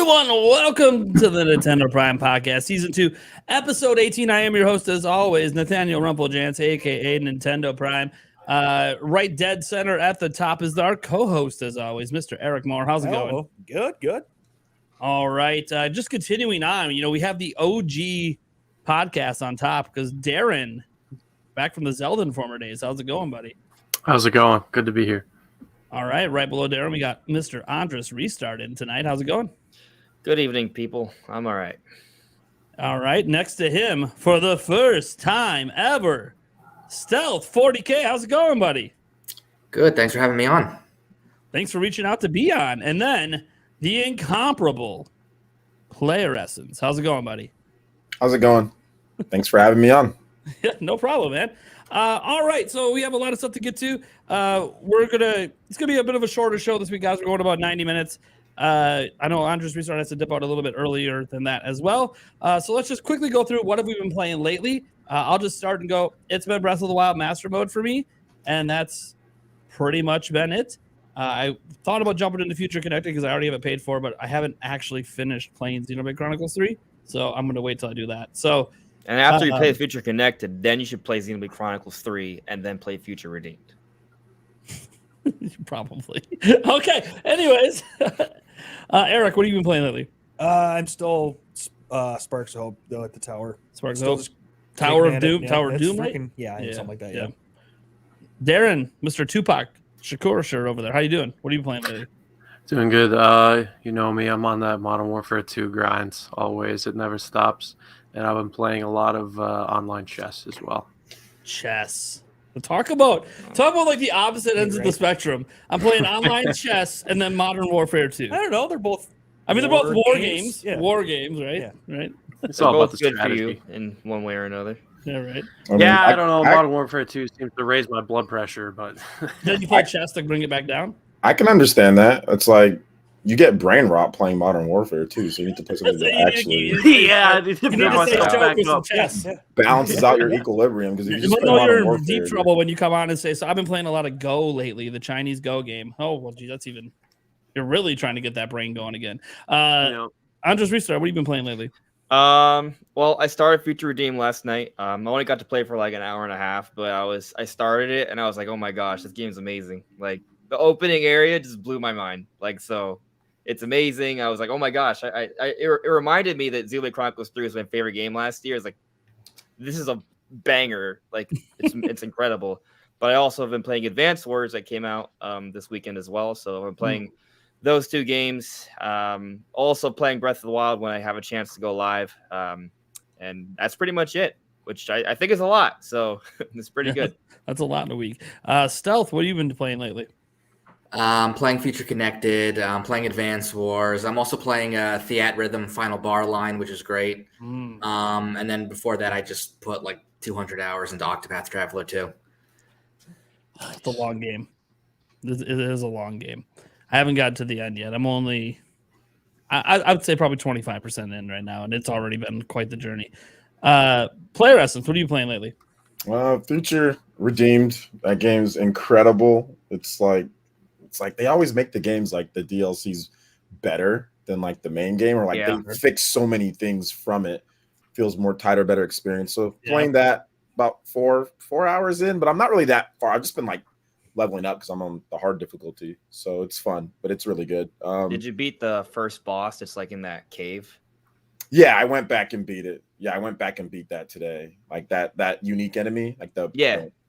everyone, welcome to the Nintendo Prime Podcast, Season 2, Episode 18. I am your host, as always, Nathaniel Rumple-Jance, a.k.a. Nintendo Prime. Right dead center at the top is our co-host, as always, Mr. Eric Moore. How's it going? Good. All right, just continuing on, we have the OG podcast on top because Darren, back from the Zelda Informer days. How's it going, buddy? How's it going? Good to be here. All right, right below Darren, we got Mr. Andres restarted tonight. How's it going? Good evening, people. I'm all right. All right, next to him, for the first time ever, Stealth 40K. How's it going, buddy? Good. Thanks for having me on. Thanks for reaching out to be on. And then the incomparable Player Essence. How's it going, buddy? How's it going? Thanks for having me on. Yeah, no problem, man. All right, so we have a lot of stuff to get to. It's gonna be a bit of a shorter show this week, guys. We're going about 90 minutes. I know Andres Restart has to dip out a little bit earlier than that as well. So let's just quickly go through what have we been playing lately. I'll just start and go. It's been Breath of the Wild Master Mode for me, and that's pretty much been it. I thought about jumping into Future Connected because I already have it paid for, but I haven't actually finished playing Xenoblade Chronicles 3, so I'm going to wait till I do that. So, and after you play Future Connected, then you should play Xenoblade Chronicles 3 and then play Future Redeemed. Probably. Okay, anyways. Eric, what have you been playing lately? I'm still Sparks of Hope, though, at the tower. Sparks of Hope? Tower of Doom? Yeah, Tower of Doom, freaking, right? Yeah, something like that, yeah. Darren, Mr. Tupac Shakur shirt over there. How you doing? What are you playing lately? Doing good. You know me. I'm on that Modern Warfare 2 grinds always. It never stops. And I've been playing a lot of online chess as well. Chess. Talk about like the opposite ends of the spectrum. I'm playing online chess and then Modern Warfare 2. I don't know. They're both. I mean, they're both war games. Yeah. War games, right? Yeah. Right. It's all about the good strategy. for you in one way or another. Yeah, right. I don't know. Modern Warfare 2 seems to raise my blood pressure, but Did you play chess to bring it back down? I can understand that. It's like you get brain rot playing Modern Warfare too, so you need to play something that actually yeah, I need to bring myself back up. Chess. balances out your equilibrium. Because if you just play know Modern you're Warfare, in deep trouble when you come on and say, so I've been playing a lot of Go lately, the Chinese Go game. Oh, well, gee, that's even, you're really trying to get that brain going again. Andres Restart, what have you been playing lately? Well, I started Future Redeemed last night. I only got to play for like an hour and a half, but I started it and I was like, oh my gosh, this game's amazing. Like the opening area just blew my mind. Like, so it's amazing. I was like, oh my gosh. It reminded me that Xenoblade Chronicles 3 was my favorite game last year. It's like, this is a banger. Like it's incredible. But I also have been playing Advance Wars that came out this weekend as well. So I'm playing those two games. Also playing Breath of the Wild when I have a chance to go live. And that's pretty much it, which I think is a lot. So it's pretty good. That's a lot in a week. Stealth, what have you been playing lately? I'm playing Future Connected. I'm playing Advance Wars. I'm also playing Theat Rhythm Final Bar Line, which is great. And then before that, I just put like 200 hours into Octopath Traveler 2. It's a long game. It is a long game. I haven't gotten to the end yet. I'm only, I would say probably 25% in right now, and it's already been quite the journey. Player Essence, what are you playing lately? Future Redeemed. That game's incredible. It's like they always make the games like the DLCs better than like the main game, or like they fix so many things from it. Feels more tighter, better experience. So playing that about four hours in, but I'm not really that far. I've just been like leveling up because I'm on the hard difficulty, so it's fun, but it's really good. Did you beat the first boss? It's like in that cave. Yeah, I went back and beat it. Yeah, I went back and beat that today. Like that unique enemy, like the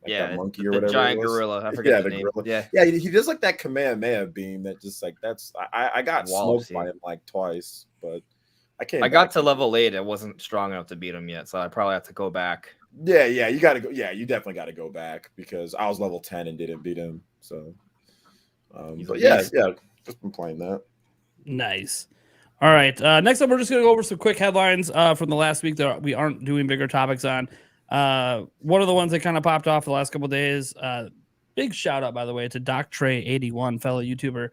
that monkey or whatever. The giant gorilla. I forget the name. Gorilla. Yeah, he does like that Kamehameha beam that just like that's. I got smoked by him like twice, but I got to level 8. I wasn't strong enough to beat him yet, so I probably have to go back. Yeah, you got to go. Yeah, you definitely got to go back because I was level 10 and didn't beat him. So, but just been playing that. Nice. All right. Next up, we're just going to go over some quick headlines from the last week that we aren't doing bigger topics on. One of the ones that kind of popped off the last couple of days. Big shout out, by the way, to DocTray81, fellow YouTuber,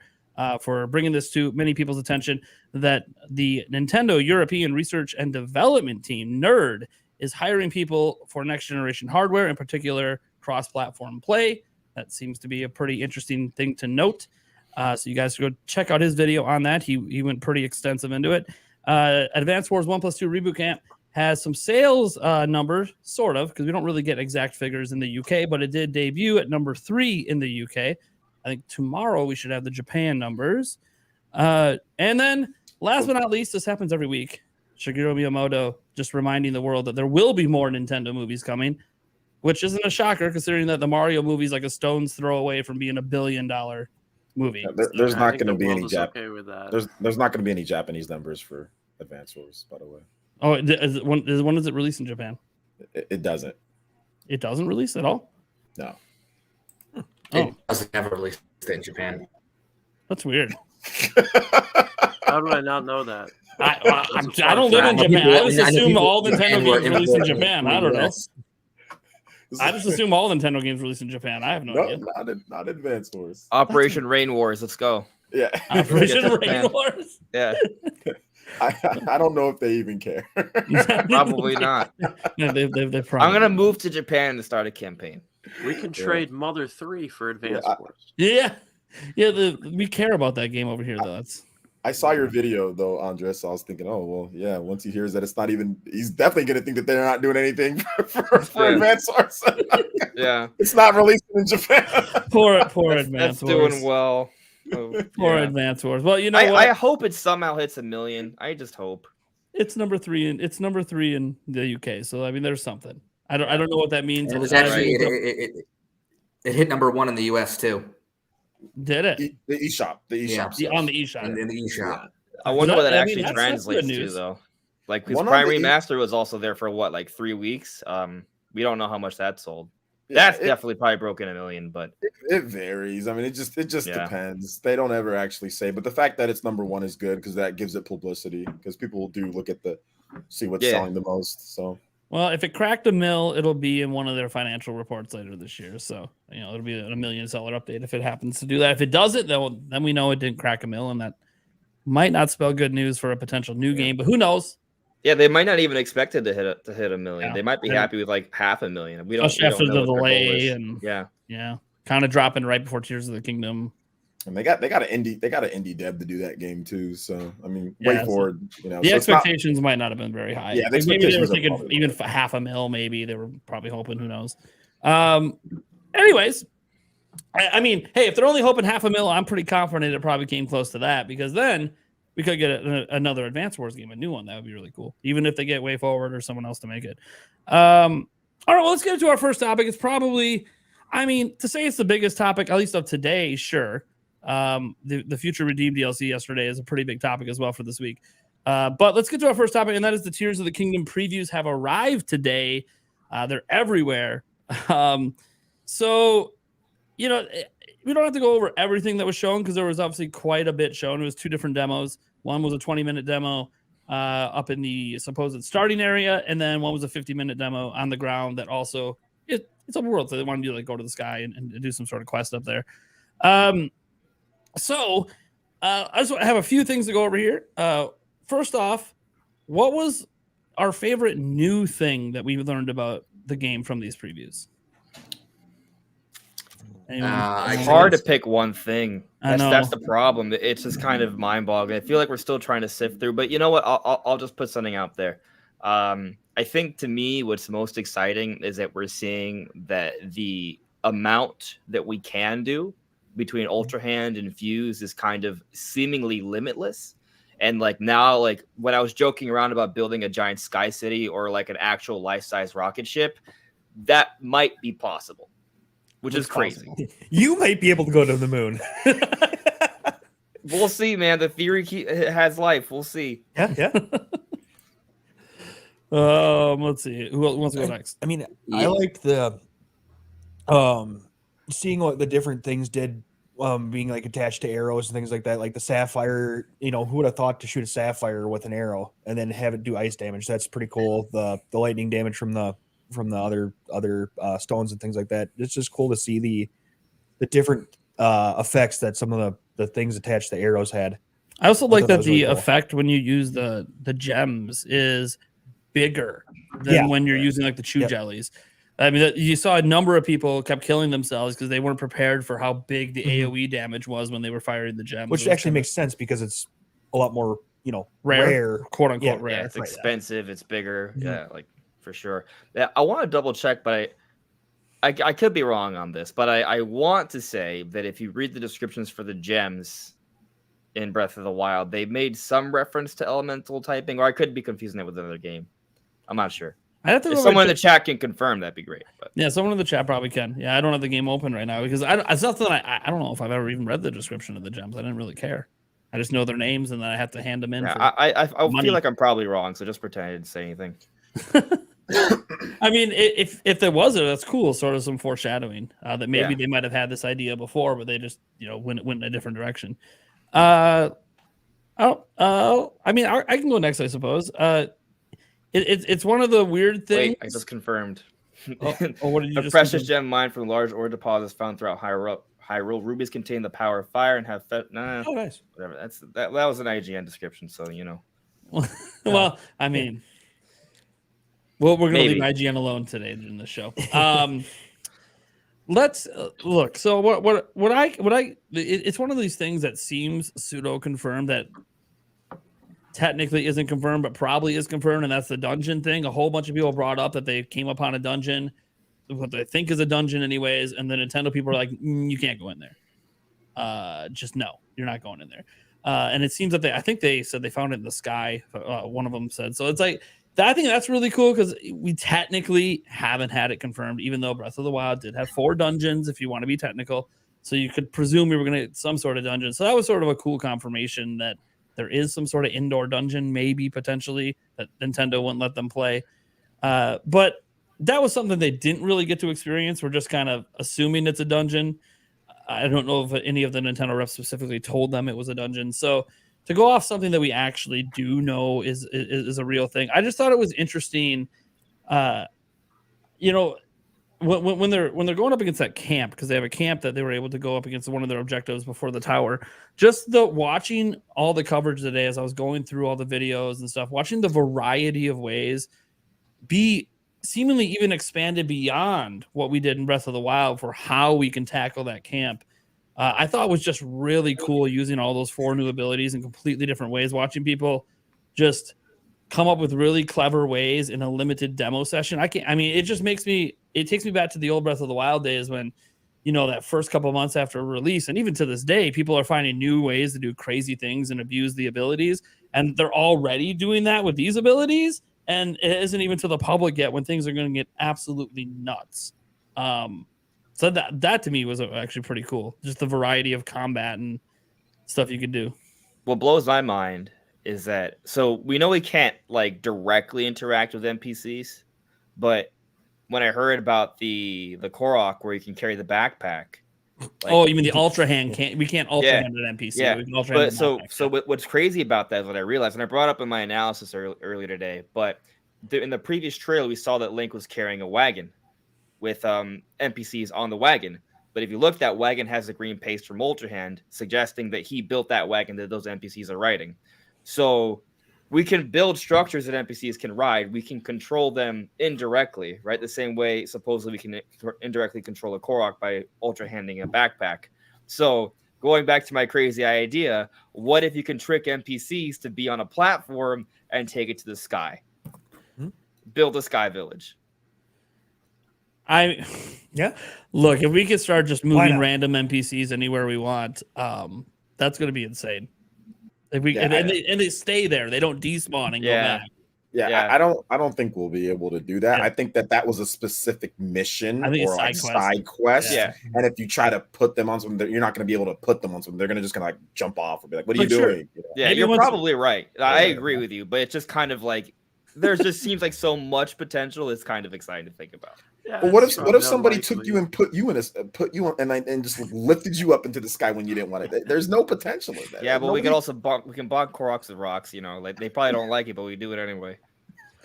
for bringing this to many people's attention that the Nintendo European Research and Development Team, NERD, is hiring people for next generation hardware, in particular cross-platform play. That seems to be a pretty interesting thing to note. So you guys should go check out his video on that. He went pretty extensive into it. Advance Wars 1+2 Reboot Camp has some sales numbers, sort of, because we don't really get exact figures in the UK, but it did debut at number 3 in the UK. I think tomorrow we should have the Japan numbers. And then, last but not least, this happens every week. Shigeru Miyamoto just reminding the world that there will be more Nintendo movies coming, which isn't a shocker considering that the Mario movie is like a stone's throw away from being $1 billion movie. Yeah, there's not going to be any okay with that. There's not going to be any Japanese numbers for Advance Wars, by the way. Oh, when does it release in Japan? It doesn't. It doesn't release at all? No. It doesn't ever release it in Japan. That's weird. How do I not know that? I don't live in Japan. I just assume all Nintendo games release in Japan. I don't know. I just assume all Nintendo games release in Japan. I have no idea. Not Advance Wars. Operation Rain Wars. Let's go. Yeah. Operation Rain Wars? Yeah. I don't know if they even care. Probably not. Yeah, they probably I'm going to move to Japan to start a campaign. We can trade Mother 3 for Advance Wars. Yeah. We care about that game over here, though. I saw your video though, Andres. So I was thinking, oh well, yeah. Once he hears that it's not even, he's definitely gonna think that they're not doing anything for Advance Wars. Yeah, it's not released in Japan. Poor Advance Wars. Doing well. Poor Advance Wars. Well, you know what? I hope it somehow hits 1 million. I just hope. It's number 3 in the UK. So I mean, there's something. I don't know what that means. It was actually it hit number 1 in the US too. Did it? The eShop. The eShop. On the eShop. In the eShop. I wonder what that actually that's translates good to, news. though. Like, his Prime Remaster was also there for what, like 3 weeks? We don't know how much that sold. That's definitely probably broken 1 million, but it varies. I mean, it just depends. They don't ever actually say, but the fact that it's number 1 is good because that gives it publicity. Because people do look at see what's selling the most. So. Well, if it cracked 1 mil, it'll be in one of their financial reports later this year. So, it'll be a $1 million update if it happens to do that. If it doesn't, then we know it didn't crack 1 mil, and that might not spell good news for a potential new game. But who knows? Yeah, they might not even expect it to hit 1 million. They might be happy with like 500,000. We don't. After the delay and kind of dropping right before Tears of the Kingdom. And they got an indie dev to do that game too. So I mean, way forward. The expectations might not have been very high. Yeah, maybe they were thinking even 500,000. Maybe they were probably hoping. Who knows? Anyways, I mean, hey, if they're only hoping 500,000, I'm pretty confident it probably came close to that because then we could get another Advance Wars game, a new one. That would be really cool. Even if they get Way Forward or someone else to make it. All right, well, let's get into our first topic. It's probably, I mean, to say it's the biggest topic, at least of today, sure. The Future Redeem DLC yesterday is a pretty big topic as well for this week. But let's get to our first topic, and that is the Tears of the Kingdom previews have arrived today. They're everywhere. So, we don't have to go over everything that was shown because there was obviously quite a bit shown. It was 2 different demos. One was a 20-minute demo up in the supposed starting area, and then one was a 50-minute demo on the ground that also it's open world, so they wanted you to go to the sky and do some sort of quest up there. So I just have a few things to go over here. First off, what was our favorite new thing that we learned about the game from these previews? It's hard to pick one thing. That's the problem. It's just kind of mind-boggling. I feel like we're still trying to sift through, but you know what? I'll just put something out there. I think to me, what's most exciting is that we're seeing that the amount that we can do between Ultra Hand and Fuse is kind of seemingly limitless. And like now, like when I was joking around about building a giant sky city or like an actual life-size rocket ship, that might be possible, which is crazy. You might be able to go to the moon. We'll see, man. The theory has life. We'll see. Yeah. Let's see. Who wants to go next? I mean, I liked the seeing what the different things did, being like attached to arrows and things like that. Like the sapphire, who would have thought to shoot a sapphire with an arrow and then have it do ice damage? That's pretty cool. The lightning damage from the other stones and things like that. It's just cool to see the different effects that some of the things attached to arrows had. I also like that the really cool. effect when you use the gems is bigger than when you're using like the chew jellies. I mean, you saw a number of people kept killing themselves because they weren't prepared for how big the AoE damage was when they were firing the gems. Which actually makes sense because it's a lot more, rare, quote unquote rare. Yeah, it's expensive. It's bigger. Mm-hmm. Yeah, like for sure. Yeah, I want to double check, but I could be wrong on this, but I want to say that if you read the descriptions for the gems in Breath of the Wild, they made some reference to elemental typing, or I could be confusing it with another game. I'm not sure. If someone in the chat can confirm, that'd be great. But. Yeah, someone in the chat probably can. Yeah, I don't have the game open right now because it's not that I don't know if I've ever even read the description of the gems. I didn't really care. I just know their names and then I have to hand them in. Yeah, I feel like I'm probably wrong, so just pretend I didn't say anything. I mean, if there was that's cool. Sort of some foreshadowing that maybe they might have had this idea before, but they just went in a different direction. I mean, I can go next, I suppose. It's one of the weird things. Wait, I just confirmed. What did you just precious gem mined from large ore deposits found throughout Hyrule. Rubies contain the power of fire and have oh, nice. Whatever. That was an IGN description, so Well, I mean, we're going to leave IGN alone today in the show. Let's look. So it's one of these things that seems pseudo confirmed that technically isn't confirmed, but probably is confirmed, and that's the dungeon thing. A whole bunch of people brought up that they came upon a dungeon, what they think is a dungeon anyways, and the Nintendo people are like, you can't go in there. Just no, you're not going in there. And it seems that I think they said they found it in the sky. One of them said. So it's like, I think that's really cool because we technically haven't had it confirmed, even though Breath of the Wild did have 4 dungeons, if you want to be technical. So you could presume we were going to get some sort of dungeon. So that was sort of a cool confirmation that there is some sort of indoor dungeon, maybe potentially, that Nintendo wouldn't let them play. But that was something they didn't really get to experience. We're just kind of assuming it's a dungeon. I don't know if any of the Nintendo reps specifically told them it was a dungeon. So to go off something that we actually do know is a real thing. I just thought it was interesting. When they're going up against that camp, because they have a camp that they were able to go up against one of their objectives before the tower. Just watching all the coverage today as I was going through all the videos and stuff, watching the variety of ways be seemingly even expanded beyond what we did in Breath of the Wild for how we can tackle that camp. I thought was just really cool using all those 4 new abilities in completely different ways, watching people just come up with really clever ways in a limited demo session. It just takes me back to the old Breath of the Wild days when, that first couple months after release. And even to this day, people are finding new ways to do crazy things and abuse the abilities. And they're already doing that with these abilities. And it isn't even to the public yet when things are going to get absolutely nuts. So that to me was actually pretty cool. Just the variety of combat and stuff you could do. What blows my mind is that, so we know we can't directly interact with NPCs, but when I heard about the Korok where you can carry the backpack. You mean the Ultra Hand? We can't Ultra Hand an NPC. Yeah, we can Ultra Hand so what's crazy about that is what I realized, and I brought up in my analysis earlier today, but in the previous trailer, we saw that Link was carrying a wagon with NPCs on the wagon. But if you look, that wagon has the green paste from Ultra Hand, suggesting that he built that wagon that those NPCs are riding. So we can build structures that NPCs can ride. We can control them indirectly, right? The same way, supposedly, we can indirectly control a Korok by Ultra Handing a backpack. So going back to my crazy idea, what if you can trick NPCs to be on a platform and take it to the sky? Build a sky village. Look, if we could start just moving random NPCs anywhere we want, that's going to be insane. If we and they stay there, they don't despawn and go back. Yeah, I don't think we'll be able to do that. Yeah. I think that was a specific mission or a side quest. Yeah. And if you try to put them on something, you're not going to be able to put them on something. They're going to just kind of jump off and be like, "What are you doing?" Yeah, you're probably right. I agree with you, but it's just kind of like there just seems like so much potential. It's kind of exciting to think about. Yeah, but what if somebody took you and put you and just lifted you up into the sky when you didn't want it? There's no potential in that. Yeah, but we can also bonk Koroks with rocks. They probably don't like it, but we do it anyway.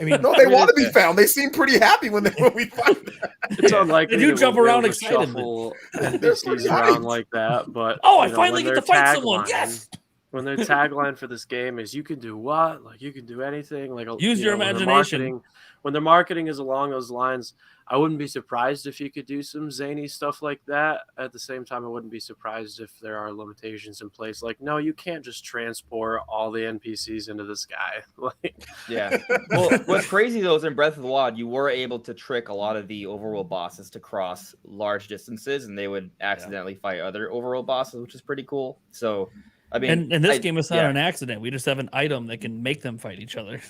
I mean, no, they want to be found. They seem pretty happy when we find them. It's unlikely they do jump around excitedly. NPCs around like that, but I finally get to fight someone. Yes. when their tagline for this game is "You can do what? Like you can do anything." Like use your imagination. When their marketing is along those lines, I wouldn't be surprised if you could do some zany stuff like that. At the same time, I wouldn't be surprised if there are limitations in place. Like, no, you can't just transport all the NPCs into the sky. Like, yeah. Well, what's crazy though is in Breath of the Wild, you were able to trick a lot of the overworld bosses to cross large distances, and they would accidentally fight other overworld bosses, which is pretty cool. So, I mean, and this game is not an accident. We just have an item that can make them fight each other.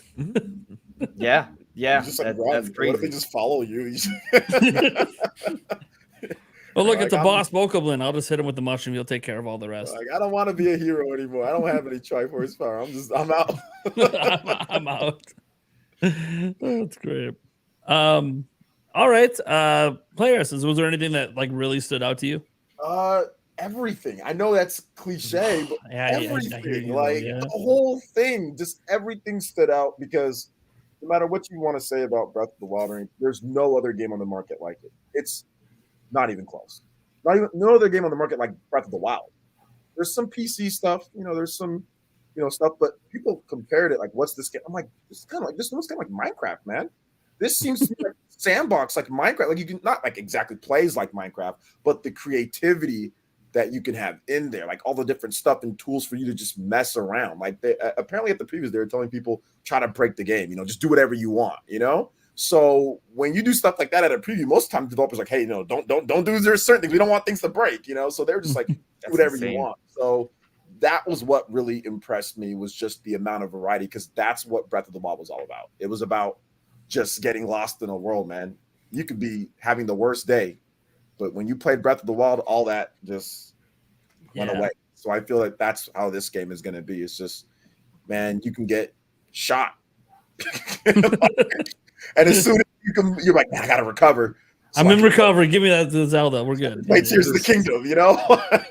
Yeah. Just like, that's crazy. What if they just follow you? Well, look, it's a boss Bokoblin. I'll just hit him with the mushroom. He'll take care of all the rest. Like, I don't want to be a hero anymore. I don't have any Triforce power. I'm out. I'm out. That's great. All right. Players, was there anything that like really stood out to you? Everything. I know that's cliche, but everything. The whole thing, just everything stood out because no matter what you want to say about Breath of the Wild, there's no other game on the market like it. It's not even close. No other game on the market like Breath of the Wild. There's some PC stuff, there's some, stuff, but people compared it like, what's this game? I'm like, this looks kind of like Minecraft, man. This seems to be like sandbox, like Minecraft. Like you can not like exactly plays like Minecraft, but the creativity that you can have in there, like all the different stuff and tools for you to just mess around. Like they apparently at the previews, they were telling people try to break the game, just do whatever you want, So when you do stuff like that at a preview, most of the time developers are like, hey, don't do there's certain things. We don't want things to break, So they were just like, do whatever you want. So that was what really impressed me, was just the amount of variety, because that's what Breath of the Wild was all about. It was about just getting lost in a world, man. You could be having the worst day, but when you played Breath of the Wild, all that just went away. So I feel like that's how this game is going to be. It's just, man, you can get shot. And as soon as you're like, man, I got to recover. So I'm in recovery. Give me that Zelda. We're good. Wait, Tears of the Kingdom,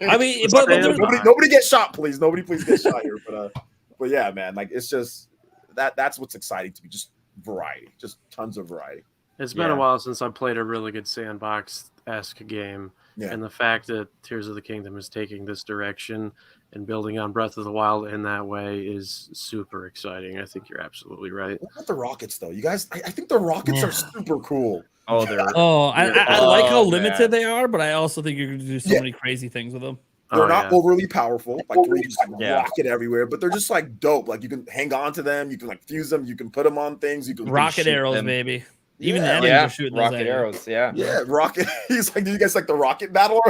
I mean, but nobody get shot, please. Nobody please get shot here. But yeah, man, like it's just that's what's exciting to me. Just variety, just tons of variety. It's been a while since I played a really good sandbox-esque game. Yeah. And the fact that Tears of the Kingdom is taking this direction and building on Breath of the Wild in that way is super exciting. I think you're absolutely right. What about the rockets, though? You guys, I think the rockets are super cool. Oh, I like how limited they are, but I also think you're going to do so many crazy things with them. They're not overly powerful. Like you just rocket everywhere, but they're just like dope. Like you can hang on to them, you can like fuse them, you can put them on things, you can rocket arrows, baby. Even the enemies are shooting rocket arrows. Yeah, rocket. He's like, do you guys like the rocket battle?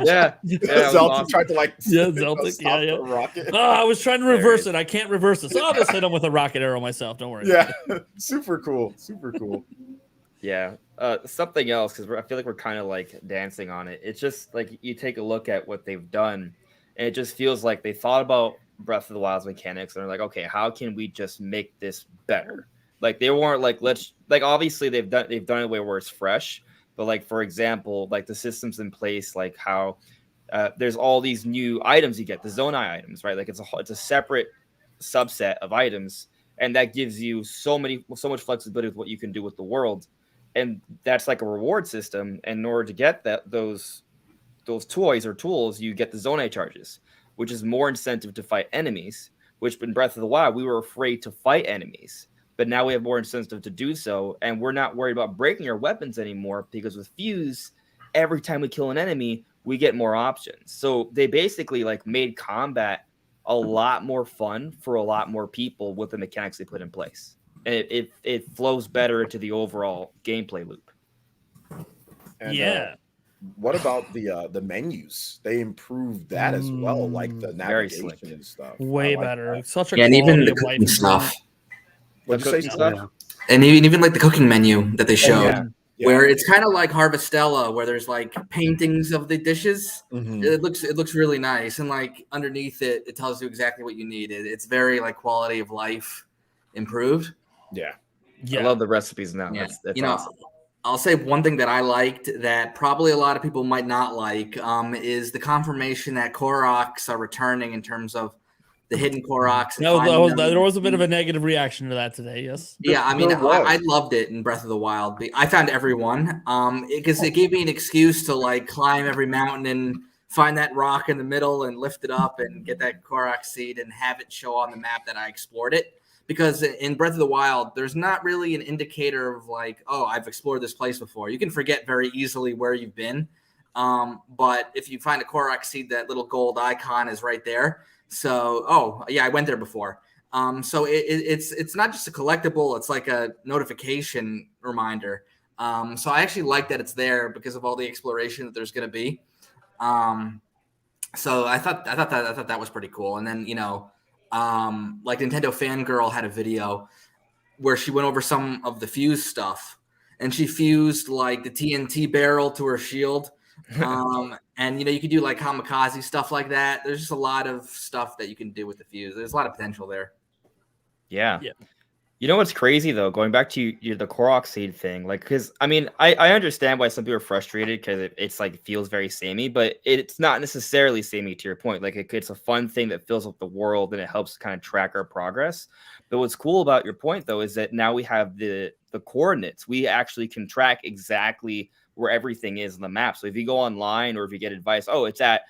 Yeah. Zelda tried to like Zelda, the rocket. Oh, I was trying to reverse it. I can't reverse it, so I'll just hit him with a rocket arrow myself. Don't worry. Yeah, super cool. Yeah. Something else, because I feel like we're kind of like dancing on it. It's just like you take a look at what they've done, and it just feels like they thought about Breath of the Wild's mechanics, and they're like, okay, how can we just make this better? Like they weren't like, obviously they've done it where it's fresh, but like for example, like the systems in place, like how there's all these new items you get, the Zonai items, right? Like it's a separate subset of items, and that gives you so much flexibility with what you can do with the world. And that's like a reward system. And in order to get those toys or tools, you get the Zonai charges, which is more incentive to fight enemies, which in Breath of the Wild, we were afraid to fight enemies. But now we have more incentive to do so. And we're not worried about breaking our weapons anymore, because with Fuse, every time we kill an enemy, we get more options. So they basically like made combat a lot more fun for a lot more people with the mechanics they put in place. And it flows better into the overall gameplay loop. And, what about the menus? They improved that as well, like the navigation and stuff. Way better. That. Such a and even the of cooking stuff. What'd you say, stuff? And even like the cooking menu that they showed, where it's kind of like Harvestella, where there's like paintings of the dishes. Mm-hmm. It looks really nice, and like underneath it tells you exactly what you need. It's very like quality of life improved. Yeah. I love the recipes now. Yeah. That's awesome. I'll say one thing that I liked that probably a lot of people might not like is the confirmation that Koroks are returning in terms of the hidden Koroks. No, there was a bit of a negative reaction to that today. Yes. Yeah, I mean, I loved it in Breath of the Wild. I found everyone because it gave me an excuse to like climb every mountain and find that rock in the middle and lift it up and get that Korok seed and have it show on the map that I explored it. Because in Breath of the Wild, there's not really an indicator of like, oh, I've explored this place before. You can forget very easily where you've been. But if you find a Korok seed, that little gold icon is right there. So, oh, yeah, I went there before. So it's not just a collectible. It's like a notification reminder. So I actually like that it's there because of all the exploration that there's going to be. So I thought that was pretty cool. And then, like Nintendo Fangirl had a video where she went over some of the fuse stuff, and she fused like the TNT barrel to her shield. And you could do like kamikaze stuff like that. There's just a lot of stuff that you can do with the fuse. There's a lot of potential there. Yeah. You know what's crazy though? Going back to the Korok seed thing, like, because I mean, I understand why some people are frustrated because it's like feels very samey, but it's not necessarily samey to your point. Like it's a fun thing that fills up the world and it helps kind of track our progress. But what's cool about your point though is that now we have the coordinates. We actually can track exactly where everything is on the map. So if you go online or if you get advice, oh, it's at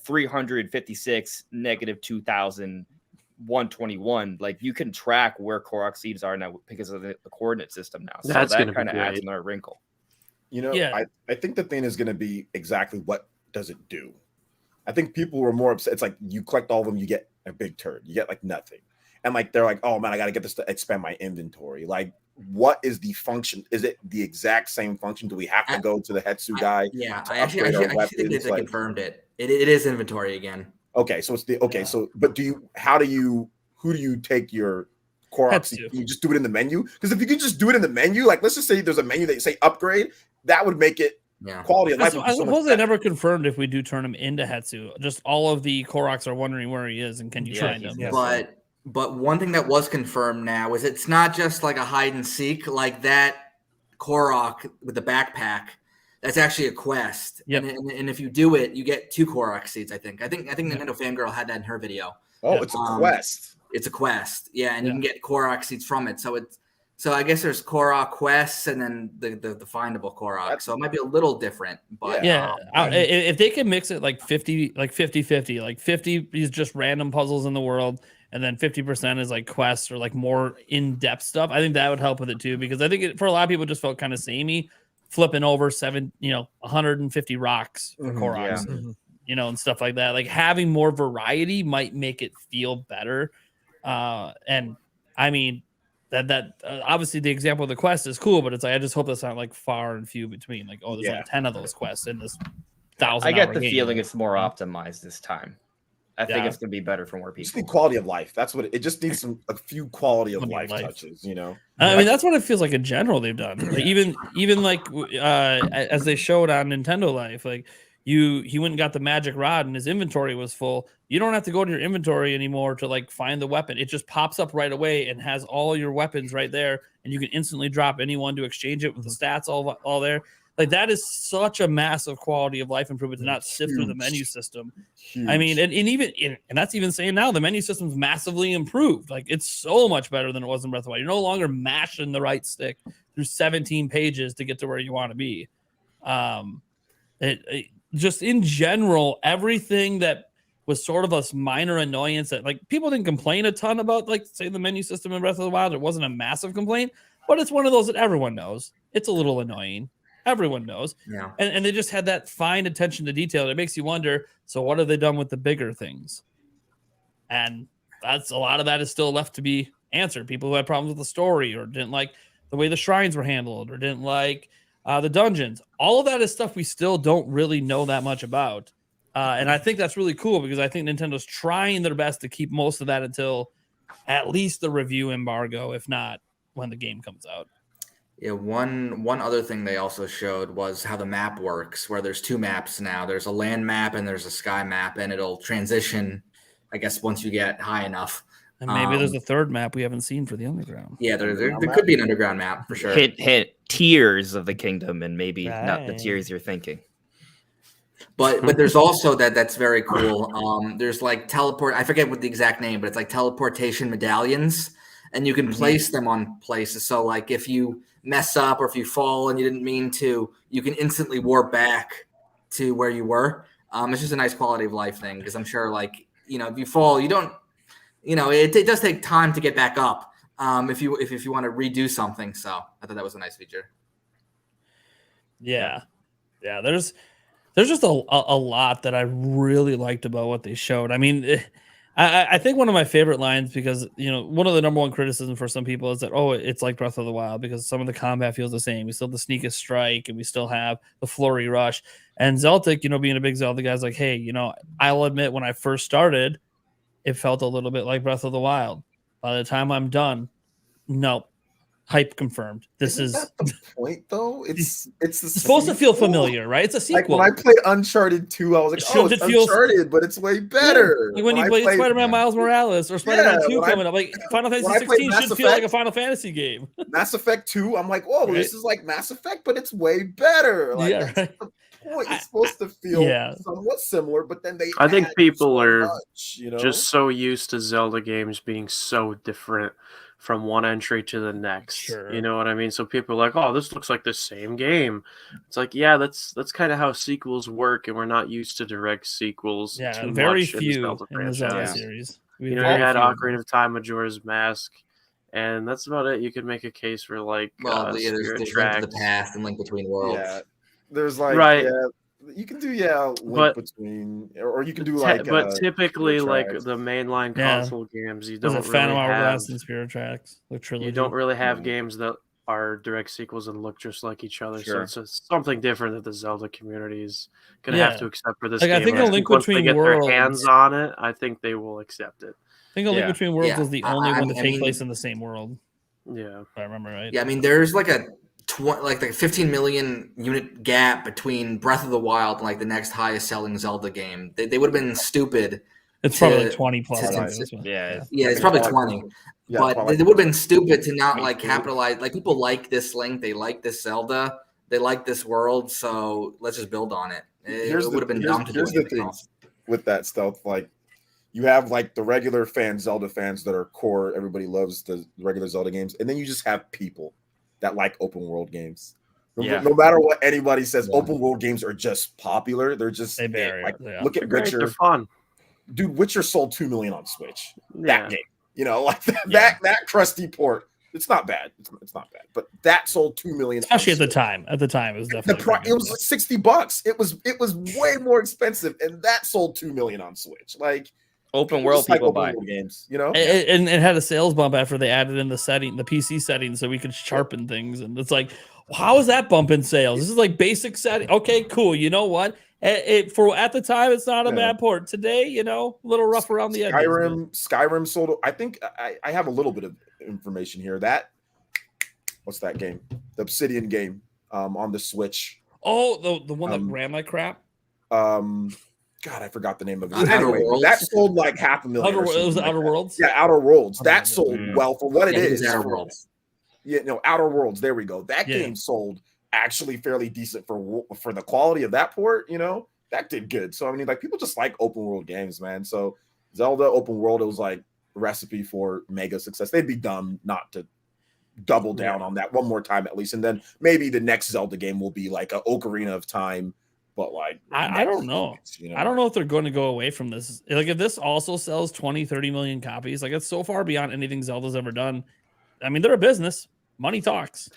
356 negative 2121, like you can track where Korok seeds are now because of the coordinate system now. So That's that kind of adds another wrinkle. I think the thing is going to be exactly what does it do. I think people were more upset. It's like you collect all of them, you get a big turd. You get like nothing. And like they're like, oh man, I got to get this to expand my inventory. Like, what is the function? Is it the exact same function? Do we have to go to the Hetsu guy? I actually think they confirmed it. It is inventory again. Okay, so it's so but who do you take your Korok seed? You just do it in the menu? Because if you could just do it in the menu, like let's just say there's a menu that you say upgrade, that would make it quality of life. I suppose they never confirmed if we do turn him into Hetsu. Just all of the Koroks are wondering where he is and can you find him? But one thing that was confirmed now is it's not just like a hide and seek, like that Korok with the backpack. That's actually a quest. Yep. And if you do it, you get 2 Korok seeds, I think. I think Nintendo Fangirl had that in her video. Oh, it's a quest. It's a quest. Yeah, and you can get Korok seeds from it. So I guess there's Korok quests and then the findable Korok. So it might be a little different, but if they can mix it like 50, like 50-50, like 50 is just random puzzles in the world, and then 50% is like quests or like more in-depth stuff. I think that would help with it too, because I think for a lot of people it just felt kind of samey, flipping over 150 rocks for Koroks, and stuff like that. Like having more variety might make it feel better. And I mean that obviously the example of the quest is cool, but it's like I just hope that's not like far and few between. Like, oh, there's only 10 of those quests in this 1,000. I get the feeling it's more optimized this time. I think it's going to be better for more people. Just need quality of life. That's what it just needs. A few quality of life touches. I mean, that's what it feels like in general. They've done like, even like as they showed on Nintendo Life, like he went and got the magic rod and his inventory was full. You don't have to go to your inventory anymore to like find the weapon. It just pops up right away and has all your weapons right there, and you can instantly drop anyone to exchange it with the stats all there. Like that is such a massive quality of life improvement to not sift through the menu system. Huge. I mean, and that's even saying now the menu system's massively improved. Like it's so much better than it was in Breath of the Wild. You're no longer mashing the right stick through 17 pages to get to where you want to be. Just in general, everything that was sort of a minor annoyance that like people didn't complain a ton about, like say the menu system in Breath of the Wild. It wasn't a massive complaint, but it's one of those that everyone knows. It's a little annoying. Everyone knows. Yeah. And they just had that fine attention to detail. It makes you wonder, so what have they done with the bigger things? And that's a lot of that is still left to be answered. People who had problems with the story or didn't like the way the shrines were handled or didn't like the dungeons. All of that is stuff we still don't really know that much about. And I think that's really cool because I think Nintendo's trying their best to keep most of that until at least the review embargo, if not when the game comes out. Yeah, one other thing they also showed was how the map works, where there's 2 maps now. There's a land map and there's a sky map, and it'll transition, I guess, once you get high enough. And maybe there's a third map we haven't seen for the underground. Yeah, there could be an underground map for sure. Hit tiers of the kingdom, and maybe not the tiers you're thinking. But there's also that's very cool. There's like teleport. I forget what the exact name, but it's like teleportation medallions, and you can place them on places. So like if you mess up or if you fall and you didn't mean to, you can instantly warp back to where you were. It's just a nice quality of life thing because I'm sure, like, if you fall, you don't, it does take time to get back up. If you want to redo something, so I thought that was a nice feature. Yeah. There's just a lot that I really liked about what they showed. I mean, I think one of my favorite lines, because one of the number one criticism for some people is that it's like Breath of the Wild because some of the combat feels the same. We still have the sneak and strike, and we still have the flurry rush. And Zeltic, being a big Zelda guy, is like, hey, I'll admit when I first started, it felt a little bit like Breath of the Wild. By the time I'm done, nope. Hype confirmed. Isn't that the point, though? It's supposed to feel familiar, right? It's a sequel. Like when I played Uncharted 2, I was like, it's Uncharted, but it's way better. Yeah. Like when you play Spider-Man Miles Morales or Spider-Man 2 coming up, like Final Fantasy 16 should feel like a Final Fantasy game. Mass Effect 2, I'm like, whoa, this is like Mass Effect, but it's way better. Like, that's the point. It's supposed to feel somewhat similar, but then I think people are just so used to Zelda games being so different from one entry to the next. Sure. You know what I mean? So people are like, oh, this looks like the same game. It's like, yeah, that's kind of how sequels work, and we're not used to direct sequels. Yeah, very few in the Zelda series. You had Ocarina of Time, Majora's Mask, and that's about it. You could make a case for like there's Link to the Past and Link Between Worlds. Yeah, there's like you can do Link Between, or you can do like. But typically, like the mainline console games, you don't really Phantom Hourglass and Spirit Tracks, the trilogy. You don't really have games that are direct sequels and look just like each other. So it's something different that the Zelda community is going to have to accept for this game. I think a Link once Between they get Worlds, their hands on it, I think they will accept it. I think a Link Between Worlds is the only one to take place in the same world. Yeah, if I remember right. Yeah, I mean, there's like a 15 million unit gap between Breath of the Wild and like the next highest selling Zelda game. They would have been stupid. It's probably like 20 plus. It's probably 20. But they would have been stupid to not like capitalize. Like people like this Link, they like this Zelda, they like this world. So let's just build on it. It would have been dumb to do anything else. With that stealth, like you have like the regular Zelda fans that are core. Everybody loves the regular Zelda games, and then you just have people that like open world games. No matter what anybody says, open world games are just popular. They're just look at Witcher. They're fun. Dude, Witcher sold 2 million on Switch. That game, like that crusty port. It's not bad. It's not bad, but that sold 2 million. Especially at the time. At the time, it was definitely it was like $60. It was way more expensive, and that sold 2 million on Switch. Like open world people buy games, and it had a sales bump after they added in the PC setting, so we could sharpen things. And it's like, how is that bump in sales? This is like basic setting. Okay, cool. You know what? For at the time, it's not a bad port. Today, a little rough around the edges. Skyrim sold. I think I have a little bit of information here. What's that game? The Obsidian game on the Switch. Oh, the one that ran like crap. God, I forgot the name of it. Anyway, that sold like 500,000. It was Outer Worlds? Yeah, Outer Worlds. That sold well for what it is. Outer Worlds. Outer Worlds. There we go. That game sold actually fairly decent for the quality of that port. That did good. So, I mean, like people just like open world games, man. So Zelda open world, it was like a recipe for mega success. They'd be dumb not to double down on that one more time at least. And then maybe the next Zelda game will be like a Ocarina of Time. But like I don't know. I don't know if they're going to go away from this. Like if this also sells 20-30 million copies, like it's so far beyond anything Zelda's ever done. I mean, they're a business. Money talks.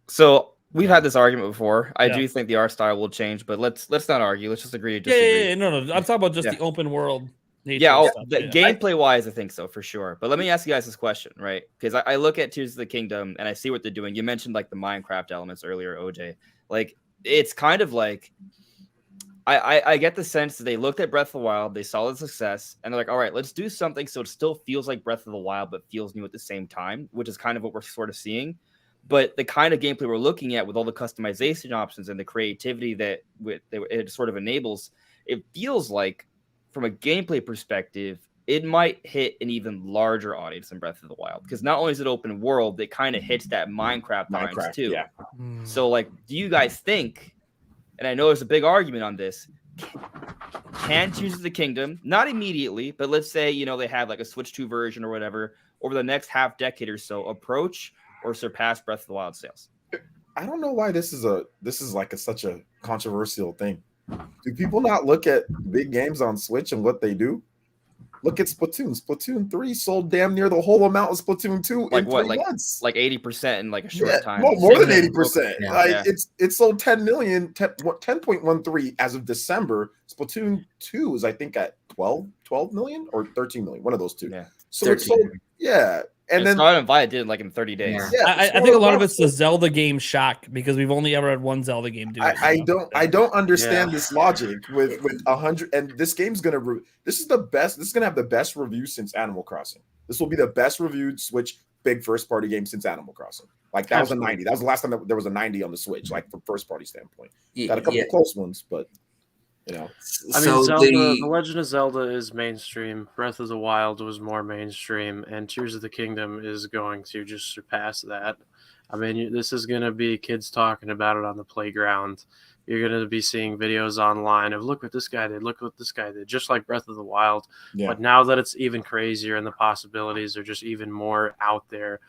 So we've had this argument before. I do think the art style will change, but let's not argue. Let's just agree to disagree. No. I'm talking about just the open world nature. Gameplay wise, I think so for sure. But let me ask you guys this question, right? Because I look at Tears of the Kingdom and I see what they're doing. You mentioned like the Minecraft elements earlier, OJ. Like it's kind of like I get the sense that they looked at Breath of the Wild, they saw the success, and they're like, all right, let's do something so it still feels like Breath of the Wild, but feels new at the same time, which is kind of what we're sort of seeing. But the kind of gameplay we're looking at with all the customization options and the creativity that it sort of enables, it feels like from a gameplay perspective, it might hit an even larger audience than Breath of the Wild. Because not only is it open world, it kind of hits that Minecraft vibes too. Yeah. So, like, do you guys think, and I know there's a big argument on this, can Tears of the Kingdom, not immediately, but let's say, they have like a Switch 2 version or whatever, over the next half decade or so, approach or surpass Breath of the Wild sales? I don't know why this is like such a controversial thing. Do people not look at big games on Switch and what they do? Look at Splatoon. Splatoon 3 sold damn near the whole amount of Splatoon 2 Like in what? 3 months. Like 80% in like a short time. More than 80%. Yeah. Like it sold 10 million, 10.13 as of December. Splatoon 2 is I think at 12 million or 13 million, one of those two. Yeah. So 13. it sold, yeah. And then Scarlet and Violet did like in 30 days. Yeah. I think a lot of it's the Zelda game shock because we've only ever had one Zelda game do it. I don't understand this logic with 100, and this game's gonna this is gonna have the best review since Animal Crossing. This will be the best reviewed Switch big first party game since Animal Crossing. Like that was a 90. That was the last time that there was a 90 on the Switch, like from first party standpoint. Got a couple of close ones, but you know. I mean, Zelda, The Legend of Zelda is mainstream. Breath of the Wild was more mainstream, and Tears of the Kingdom is going to just surpass that. I mean, this is going to be kids talking about it on the playground. You're going to be seeing videos online of look what this guy did, look what this guy did, just like Breath of the Wild. Yeah. But now that it's even crazier and the possibilities are just even more out there,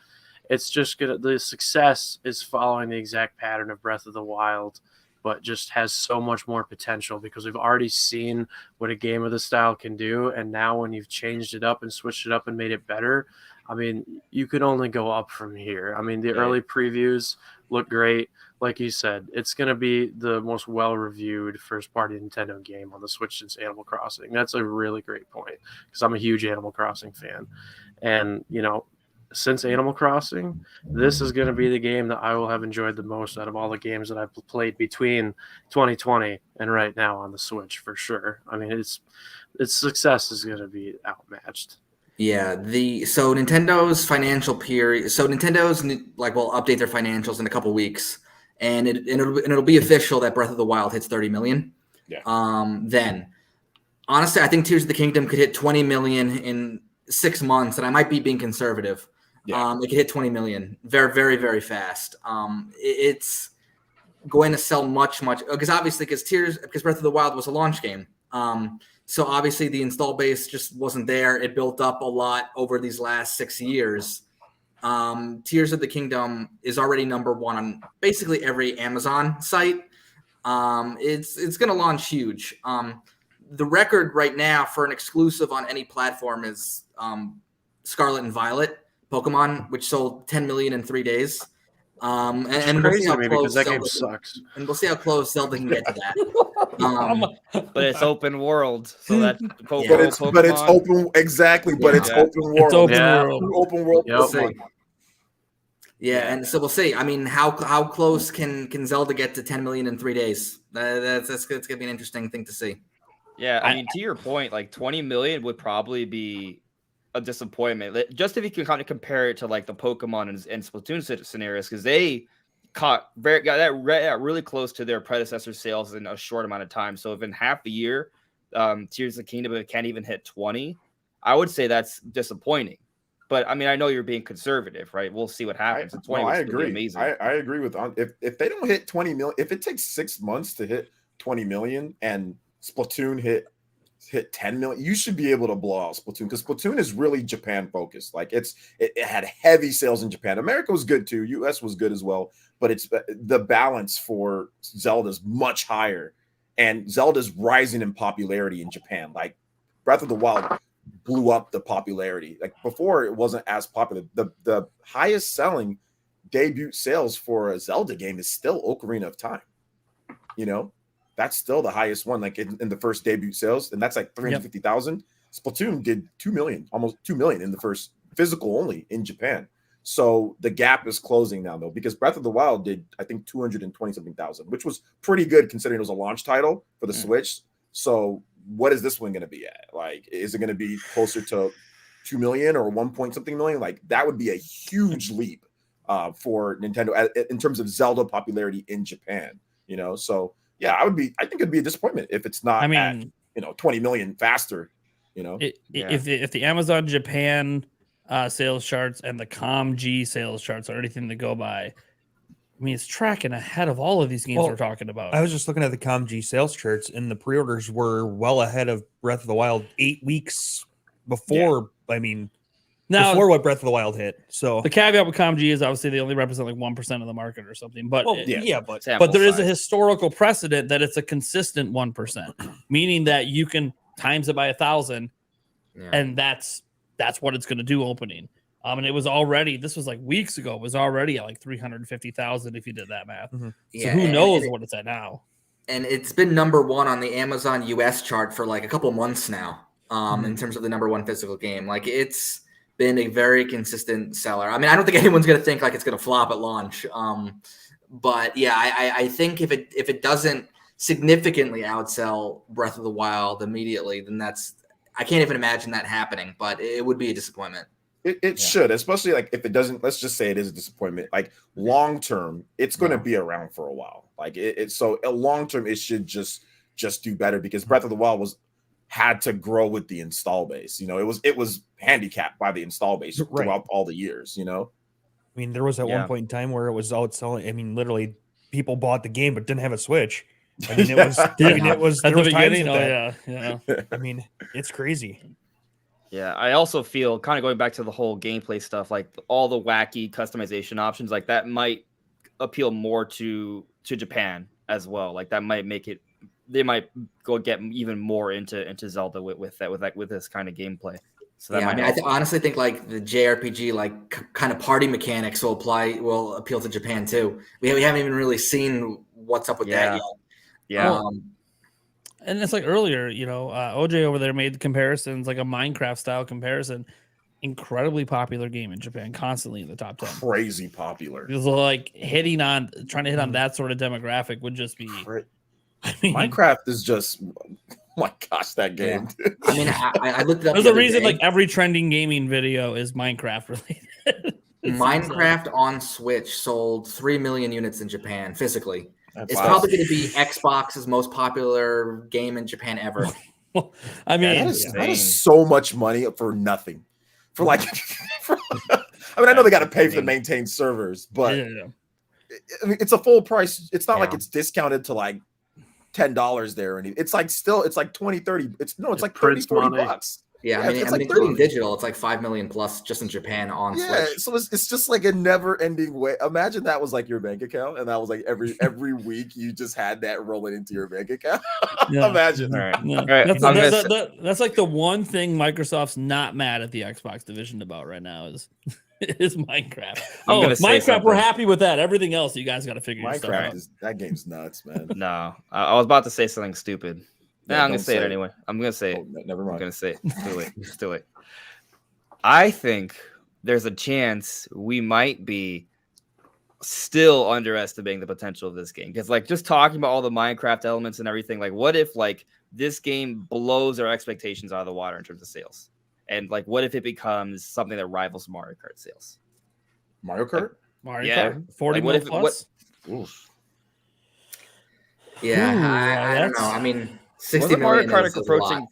it's just the success is following the exact pattern of Breath of the Wild, but just has so much more potential because we've already seen what a game of the style can do. And now when you've changed it up and switched it up and made it better, I mean, you could only go up from here. I mean, the early previews look great. Like you said, it's going to be the most well-reviewed first-party Nintendo game on the Switch since Animal Crossing. That's a really great point because I'm a huge Animal Crossing fan. And, you know, since Animal Crossing, this is going to be the game that I will have enjoyed the most out of all the games that I've played between 2020 and right now on the Switch for sure. I mean, its success is going to be outmatched. Yeah, so Nintendo's financial period. So Nintendo's will update their financials in a couple weeks, and it'll be official that Breath of the Wild hits 30 million. Yeah. Then, honestly, I think Tears of the Kingdom could hit 20 million in 6 months, and I might be being conservative. Yeah. It could hit 20 million very, very, very fast. It's going to sell much because Breath of the Wild was a launch game. So obviously the install base just wasn't there. It built up a lot over these last 6 years. Tears of the Kingdom is already number one on basically every Amazon site. It's going to launch huge. The record right now for an exclusive on any platform is Scarlet and Violet Pokemon, which sold 10 million in 3 days. And we'll see how close that game sucks. And we'll see how close Zelda can get to that. But it's open world, so that but it's open exactly. But it's open world. It's open world. Open world. Yep. Yeah, and so we'll see. I mean, how close can Zelda get to 10 million in 3 days? That's going to be an interesting thing to see. Yeah, I mean, to your point, like 20 million would probably be a disappointment. Just if you can kind of compare it to like the Pokemon and Splatoon scenarios, because they got really close to their predecessor sales in a short amount of time. So if in half a year, Tears of the Kingdom can't even hit 20, I would say that's disappointing. But I mean, I know you're being conservative, right? We'll see what happens. I agree. Amazing. I agree with if they don't hit 20 million, if it takes 6 months to hit 20 million and Splatoon hit 10 million, you should be able to blow out Splatoon because Splatoon is really Japan focused. Like it had heavy sales in Japan. America was good too. US was good as well, but it's the balance for Zelda is much higher, and Zelda's rising in popularity in Japan. Like Breath of the Wild blew up the popularity. Like before, it wasn't as popular. The highest selling debut sales for a Zelda game is still Ocarina of Time. You know, that's still the highest one, like in the first debut sales, and that's like 350,000. Splatoon did 2 million, almost 2 million in the first physical only in Japan. So the gap is closing now, though, because Breath of the Wild did, I think, 220 something thousand, which was pretty good considering it was a launch title for the Switch. So what is this one going to be at? Like, is it going to be closer to 2 million or 1 point something million? Like, that would be a huge leap for Nintendo in terms of Zelda popularity in Japan. You know, so yeah, I think it'd be a disappointment if it's not. I mean, at, 20 million faster. You know, if the Amazon Japan sales charts and the COMG sales charts are anything to go by, I mean, it's tracking ahead of all of these games we're talking about. I was just looking at the COMG sales charts, and the pre-orders were well ahead of Breath of the Wild 8 weeks before. Yeah. I mean, Now, before what Breath of the Wild hit. So the caveat with COMG is obviously they only represent like 1% of the market or something. But but there is a historical precedent that it's a consistent 1%, meaning that you can times it by 1,000, and that's what it's going to do opening. And it was already, this was like weeks ago, it was already at like 350,000 if you did that math. Mm-hmm. So who knows what it's at now? And it's been number one on the Amazon US chart for like a couple months now. In terms of the number one physical game, like it's been a very consistent seller. I mean, I don't think anyone's going to think like it's going to flop at launch. But yeah, I think if it doesn't significantly outsell Breath of the Wild immediately, then I can't even imagine that happening. But it would be a disappointment. It should, especially like if it doesn't. Let's just say it is a disappointment. Like long term, it's going to be around for a while. Like so long term, it should just do better because Breath of the Wild had to grow with the install base. It was handicapped by the install base throughout all the years. I mean, there was at one point in time where it was outselling. I mean, literally, people bought the game but didn't have a Switch. I mean, it was. It was at the beginning. Yeah. I mean, it's crazy. Yeah, I also feel kind of going back to the whole gameplay stuff, like all the wacky customization options, like that might appeal more to Japan as well. Like that might make it. They might go get even more into Zelda with this kind of gameplay. So that I honestly think like the JRPG like kind of party mechanics will appeal to Japan too. We haven't even really seen what's up with that yet. Yeah. And it's like earlier, OJ over there made comparisons, like a Minecraft style comparison. Incredibly popular game in Japan, constantly in the top 10. Crazy popular. It was like trying to hit on that sort of demographic would just be. I mean, Minecraft is just, my gosh, that game. Yeah. I mean, I looked it up. There's a reason like every trending gaming video is Minecraft related. Minecraft on Switch sold 3 million units in Japan physically. It's probably going to be Xbox's most popular game in Japan ever. I mean, that is so much money for nothing. For like, I mean, I know they got to pay to maintain servers, but I mean, it's a full price. It's not like it's discounted to like $10 there. And it's like it's like 20, 30. It's like 30, 40 bucks. Yeah, I mean, like including digital, it's like 5 million plus just in Japan on Switch. So it's just like a never-ending way. Imagine that was like your bank account, and that was like every week you just had that rolling into your bank account. Imagine. All right. Yeah. All right. That's like the one thing Microsoft's not mad at the Xbox division about right now is Minecraft. Minecraft, we're happy with that. Everything else, you guys got to figure yourself out. That game's nuts, man. No, I was about to say something stupid. I'm going to say it anyway. I'm going to say it. Never mind. I'm going to say it. It's too late. I think there's a chance we might be still underestimating the potential of this game. Because, like, just talking about all the Minecraft elements and everything, like, what if, like, this game blows our expectations out of the water in terms of sales? And, like, what if it becomes something that rivals Mario Kart sales? Mario Kart? Mario Kart? 40 million plus? Yeah, I don't know. I mean... 60 Mario million Kart approaching.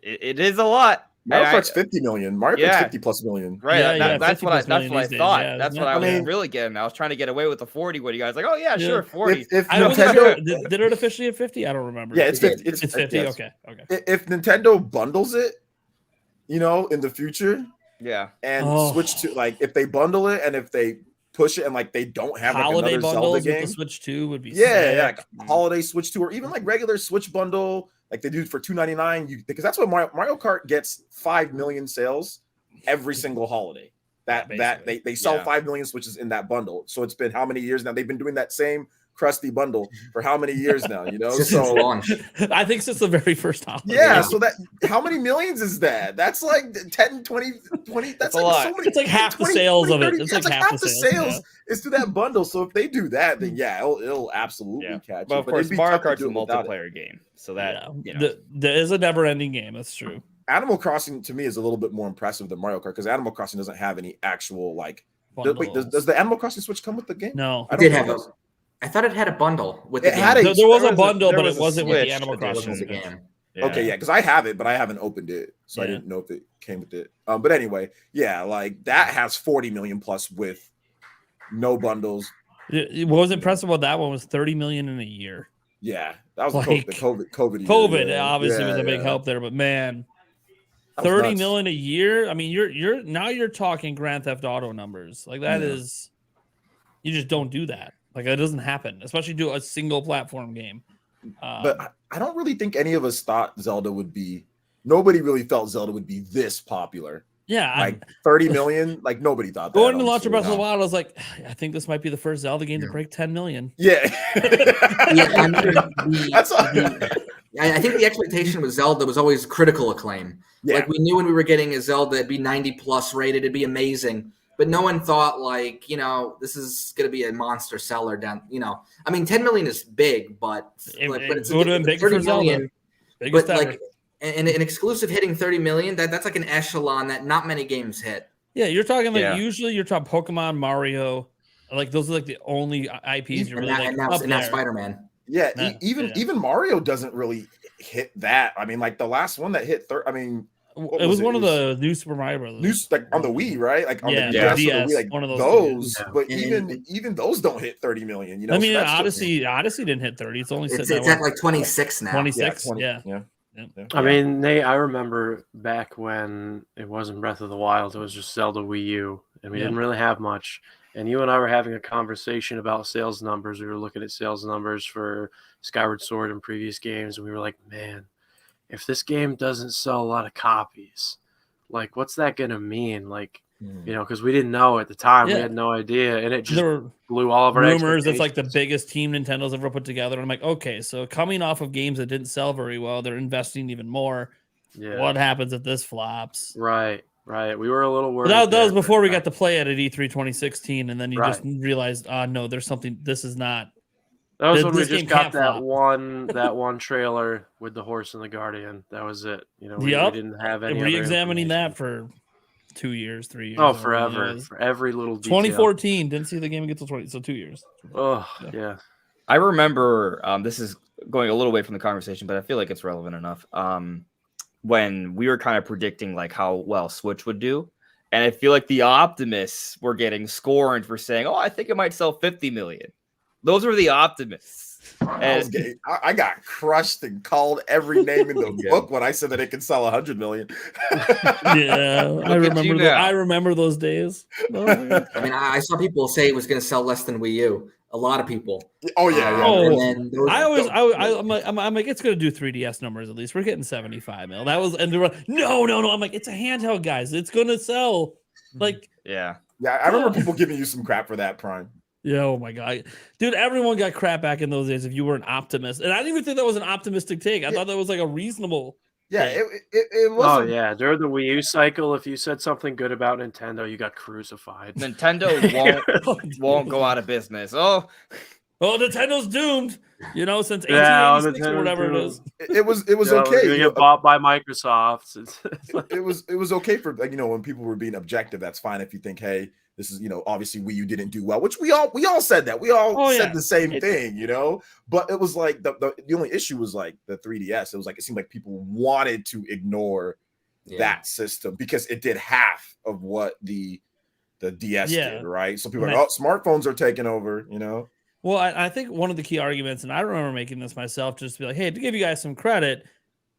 It is a lot. Mario Kart's 50 million. Mario Kart's 50 plus million. Right. That's what I thought. Yeah, that's what I was really getting. I was trying to get away with the 40. What you guys like? Oh yeah, sure, 40. If Nintendo did it officially at 50? I don't remember. Yeah, it's 50. It's 50. Yes. Okay. If Nintendo bundles it, in the future, and switch to like if they bundle it and if they push it and like they don't have like holiday another bundles Zelda game. With the Switch 2 would be like holiday Switch 2 or even like regular Switch bundle like they do for $2.99 because that's what Mario Kart gets 5 million sales every single holiday. That they sell 5 million Switches in that bundle. So it's been how many years now? They've been doing that same crusty bundle for how many years now, so launch. I think since the very first holiday. So that how many millions is that? That's like 10 20 that's like so many, it's like half 20, the sales 20, 30, of it. It's like half the sales is to that bundle. So if they do that, then it'll absolutely catch but of course Mario Kart's a multiplayer game, so that there is a never-ending game. That's true. Animal Crossing to me is a little bit more impressive than Mario Kart because Animal Crossing doesn't have any actual like does the Animal Crossing Switch come with the game? No, I did have I thought it had a bundle with the game. There was a bundle, but it wasn't with the Animal Crossing game. Okay, because I have it, but I haven't opened it, so I didn't know if it came with it. But anyway, like that has 40 million plus with no bundles. What was impressive about that one was 30 million in a year. Yeah, that was like, the COVID. COVID obviously was a big help there, but man, 30 million a year. I mean, you're talking Grand Theft Auto numbers. Like that is, you just don't do that. Like that doesn't happen, especially do a single platform game. But I don't really think any of us thought Zelda would be. Nobody really felt Zelda would be this popular. Yeah, like 30 million. Like nobody thought that. Going to launch Breath of the Wild, I was like, I think this might be the first Zelda game to break 10 million. Yeah, I think the expectation with Zelda was always critical acclaim. Yeah. Like we knew when we were getting a Zelda, it'd be 90+ rated, it'd be amazing. But no one thought like, this is going to be a monster seller down, I mean, 10 million is big, but it would have been big for Zelda. But like an exclusive hitting 30 million, that's like an echelon that not many games hit. Yeah, you're talking like usually you're talking Pokemon, Mario, like those are like the only IPs you're really and now Spider-Man. Yeah, even Mario doesn't really hit that. I mean, like the last one that hit it was one of the new Super Mario Brothers. Like on the Wii, right? Like on the DS, Wii, like one of those. But even those don't hit 30 million. I mean, Odyssey didn't hit 30. It's only it's at like 26 now. 26, yeah. I mean, Nate, I remember back when it wasn't Breath of the Wild, it was just Zelda Wii U, and we didn't really have much. And you and I were having a conversation about sales numbers. We were looking at sales numbers for Skyward Sword and previous games, and we were like, man, if this game doesn't sell a lot of copies, like, what's that going to mean? Like, because we didn't know at the time. We had no idea, and it just blew all of our rumors. It's like the biggest team Nintendo's ever put together. And I'm like, okay, so coming off of games that didn't sell very well, they're investing even more. Yeah. What happens if this flops? Right. We were a little worried. That was before we got to play it at E3 2016, and then you just realized, no, there's something. This is not. That was when we just got that one trailer with the horse and the guardian. That was it. We didn't have any. Re-examining that for 2 years, 3 years. Oh, forever. For every little detail. 2014, didn't see the game get till 20, so 2 years. Oh, yeah. I remember, this is going a little away from the conversation, but I feel like it's relevant enough. When we were kind of predicting like how well Switch would do. And I feel like the optimists were getting scorned for saying, I think it might sell 50 million. Those were the optimists. And I got crushed and called every name in the book when I said that it could sell 100 million. I remember those days. I mean, I saw people say it was going to sell less than Wii U. A lot of people. Oh yeah. I'm like, it's going to do 3DS numbers at least. We're getting 75 mil. That was, and they were no. I'm like, it's a handheld, guys. It's going to sell. Like, yeah. I remember people giving you some crap for that, Prime. Yeah, oh my god, dude! Everyone got crap back in those days if you were an optimist, and I didn't even think that was an optimistic take. I thought that was like a reasonable. Yeah, it was. Oh yeah, during the Wii U cycle, if you said something good about Nintendo, you got crucified. Nintendo won't go out of business. Oh, Nintend's doomed. Since 1886 or whatever it is. It was okay. You get bought by Microsoft. It was okay for when people were being objective. That's fine if you think, hey, this is obviously Wii U didn't do well, which we all said that. We all said the same thing, But it was like the only issue was like the 3DS. It was like it seemed like people wanted to ignore that system because it did half of what the DS did, right? So people are like, smartphones are taking over, Well, I think one of the key arguments, and I remember making this myself, just to be like, hey, to give you guys some credit,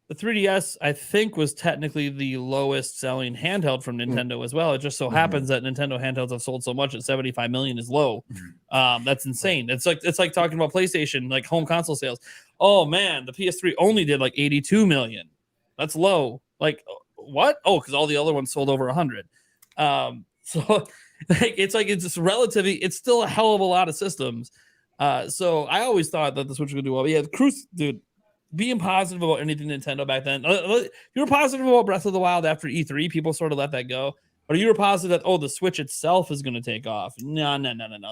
the 3DS, I think, was technically the lowest selling handheld from Nintendo as well. It just so happens that Nintendo handhelds have sold so much that 75 million is low. That's insane. It's like talking about PlayStation, like home console sales. Oh man, the PS3 only did like 82 million. That's low. Like what? Oh, because all the other ones sold over 100. So it's just relatively, it's still a hell of a lot of systems. So I always thought that the Switch would do well. But yeah, Cruise, dude, being positive about anything Nintendo back then. You were positive about Breath of the Wild after E3. People sort of let that go. Or you were positive that, the Switch itself is going to take off. No.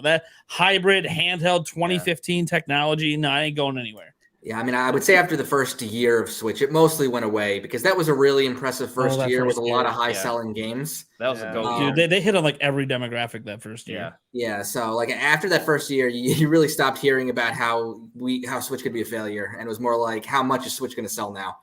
That hybrid handheld 2015 technology, I ain't going anywhere. Yeah, I mean, I would say after the first year of Switch, it mostly went away because that was a really impressive first year with a lot of high-selling games. That was a go. Dude, they hit on like every demographic that first year. Yeah. So like after that first year, you really stopped hearing about how Switch could be a failure, and it was more like how much is Switch going to sell now?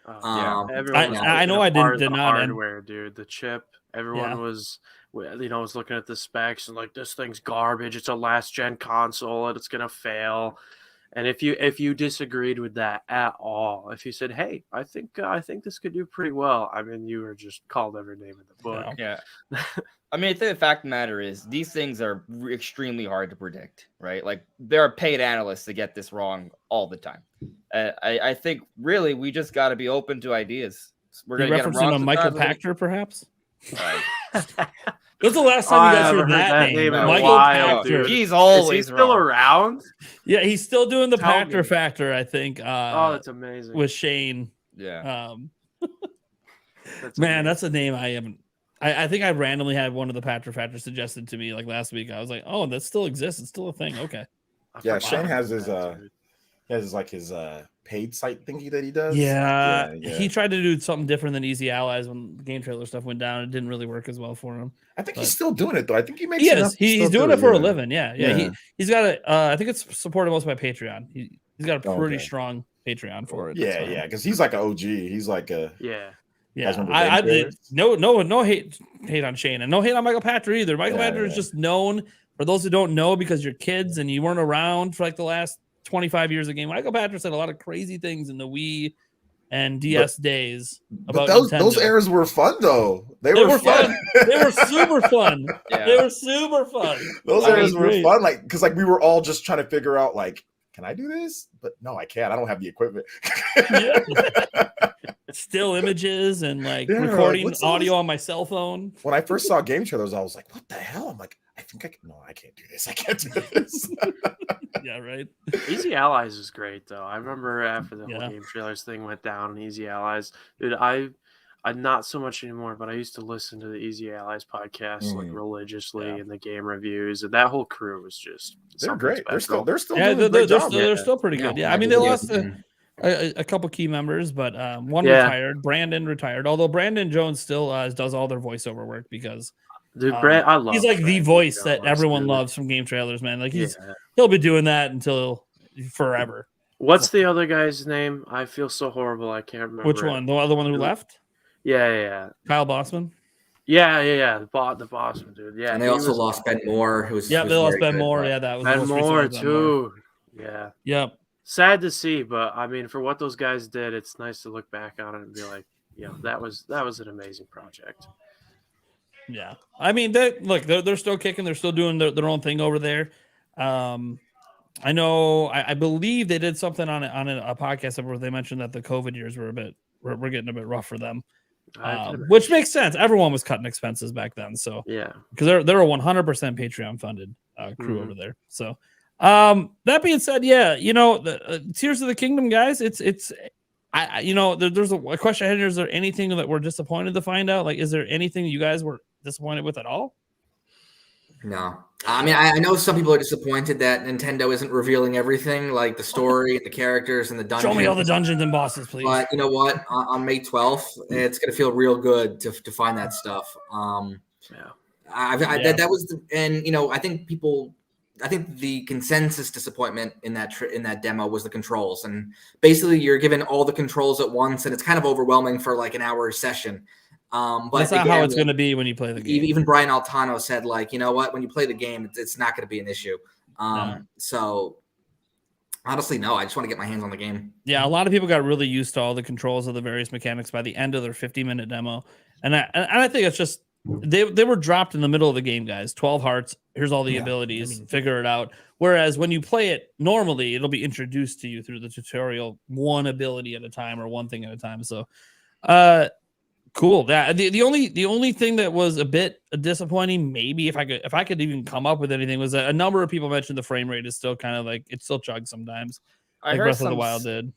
I know I did not hardware, dude. The chip. Everyone was looking at the specs and like this thing's garbage. It's a last gen console and it's gonna fail. And if you disagreed with that at all, if you said, "Hey, I think this could do pretty well," I mean, you were just called every name in the book. Yeah. I mean, I think the fact of the matter is these things are extremely hard to predict, right? Like there are paid analysts that get this wrong all the time. I think really we just got to be open to ideas. We're going to get it wrong. Referencing a Michael Pachter, perhaps. When's the last time you guys heard that name? Michael Pachter. He's always Is he still around? Yeah, he's still doing the Pachter factor, I think. Oh, that's amazing. With Shane. Yeah. That's a name I haven't. I think I randomly had one of the Pachter factors suggested to me like last week. I was like, oh, that still exists. It's still a thing. Okay. Yeah, Shane has his his paid site thingy that he does. Yeah, he tried to do something different than Easy Allies when the game trailer stuff went down. It didn't really work as well for him. I think he's still doing it though. I think he makes. He's doing it for a living. Yeah. He's got it. I think it's supported most by Patreon. He's got a pretty strong Patreon for it. Yeah, because he's like an OG. He's like a no hate on Shane and no hate on Michael Pachter either. Michael Pachter is just known, for those who don't know, because you're kids and you weren't around for like the last 25 years of game. Michael Pachter said a lot of crazy things in the Wii and DS days about those eras were fun though. They were fun. They were super fun. Yeah. They were super fun. Those eras were fun, like because like we were all just trying to figure out like, can I do this? But no, I can't. I don't have the equipment. Still images and like recording audio on my cell phone. When I first saw game trailers, I was like, what the hell? I'm like, I can't do this. I can't do this. Yeah, right. Easy Allies is great though. I remember after the whole game trailers thing went down on Easy Allies, dude, I'm not so much anymore, but I used to listen to the Easy Allies podcast like religiously and the game reviews, and that whole crew was just they're great. Special. They're still doing a great job. They're still pretty good. Yeah, I mean they lost a couple key members, but one retired. Brandon retired, although Brandon Jones still does all their voiceover work because dude, I love. He's like the voice that everyone loves from game trailers, man. Like he'll be doing that until forever. What's the other guy's name? I feel so horrible. I can't remember. Which one? The other one who left? Yeah. Kyle Bossman. Yeah. The Bossman dude. Yeah. And they also lost Ben Moore. They lost Ben Moore. Yeah, that was Ben Moore too. Yeah. Yep. Sad to see, but I mean, for what those guys did, it's nice to look back on it and be like, that was an amazing project. Yeah, I mean, they're still kicking. They're still doing their own thing over there. I know. I believe they did something on a podcast where they mentioned that the COVID years were we're getting a bit rough for them, which makes sense. Everyone was cutting expenses back then, so because they're a 100% Patreon funded crew over there. So that being said, the Tears of the Kingdom guys, there's a question I had here. Is there anything that we're disappointed to find out? Like, is there anything you guys were disappointed with at all? No. I mean, I know some people are disappointed that Nintendo isn't revealing everything, like the story, the characters, and the dungeons. Show me all the dungeons and bosses, please. But you know what? On May 12th, it's going to feel real good to find that stuff. That was, I think the consensus disappointment in that demo was the controls, and basically you're given all the controls at once, and it's kind of overwhelming for like an hour session. But that's not how it's going to be when you play the game. Even Brian Altano said, like, you know what, when you play the game, it's not going to be an issue. So honestly, no, I just want to get my hands on the game. Yeah, a lot of people got really used to all the controls of the various mechanics by the end of their 50-minute demo, and I think it's just they were dropped in the middle of the game, guys. 12 hearts. Here's all the abilities. Figure it out. Whereas when you play it normally, it'll be introduced to you through the tutorial, one ability at a time or one thing at a time. So, cool. That the only thing that was a bit disappointing, maybe if I could even come up with anything, was that a number of people mentioned the frame rate is still kind of like it still chugs sometimes. I heard Breath of the Wild did.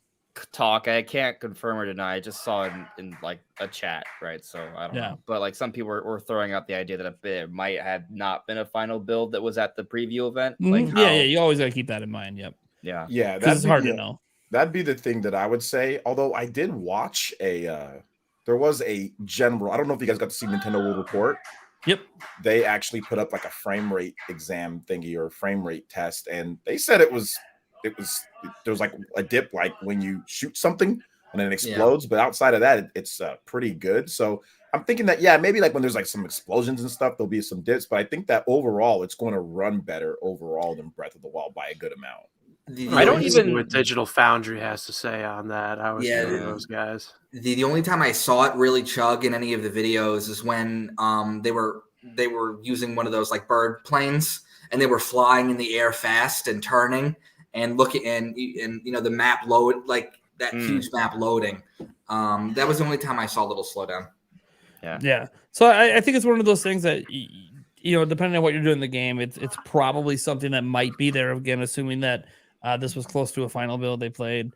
Talk. I can't confirm or deny. I just saw it in like a chat, right? So I don't know. But like some people were throwing out the idea that it might have not been a final build that was at the preview event. Like you always got to keep that in mind. Yep. Yeah. It's hard to know. That'd be the thing that I would say. Although I did watch there was a general. I don't know if you guys got to see Nintendo World Report. Yep. They actually put up like a frame rate exam thingy or a frame rate test, and they said there was like a dip, like when you shoot something and then it explodes. But outside of that, it's pretty good. So I'm thinking that maybe like when there's like some explosions and stuff, there'll be some dips. But I think that overall, it's going to run better overall than Breath of the Wild by a good amount. I don't see even what Digital Foundry has to say on that. I was Yeah. those guys. The only time I saw it really chug in any of the videos is when they were using one of those like bird planes, and they were flying in the air fast and turning and looking, and the map load, like that huge map loading. That was the only time I saw a little slowdown. Yeah. So I think it's one of those things that depending on what you're doing in the game, it's probably something that might be there again, assuming that this was close to a final build they played.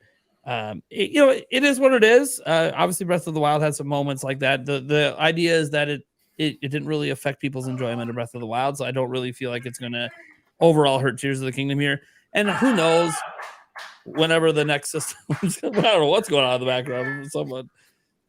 It is what it is. Obviously, Breath of the Wild had some moments like that. The idea is that it didn't really affect people's enjoyment of Breath of the Wild, so I don't really feel like it's going to overall hurt Tears of the Kingdom here. And who knows, whenever the next system, I don't know what's going on in the background. Someone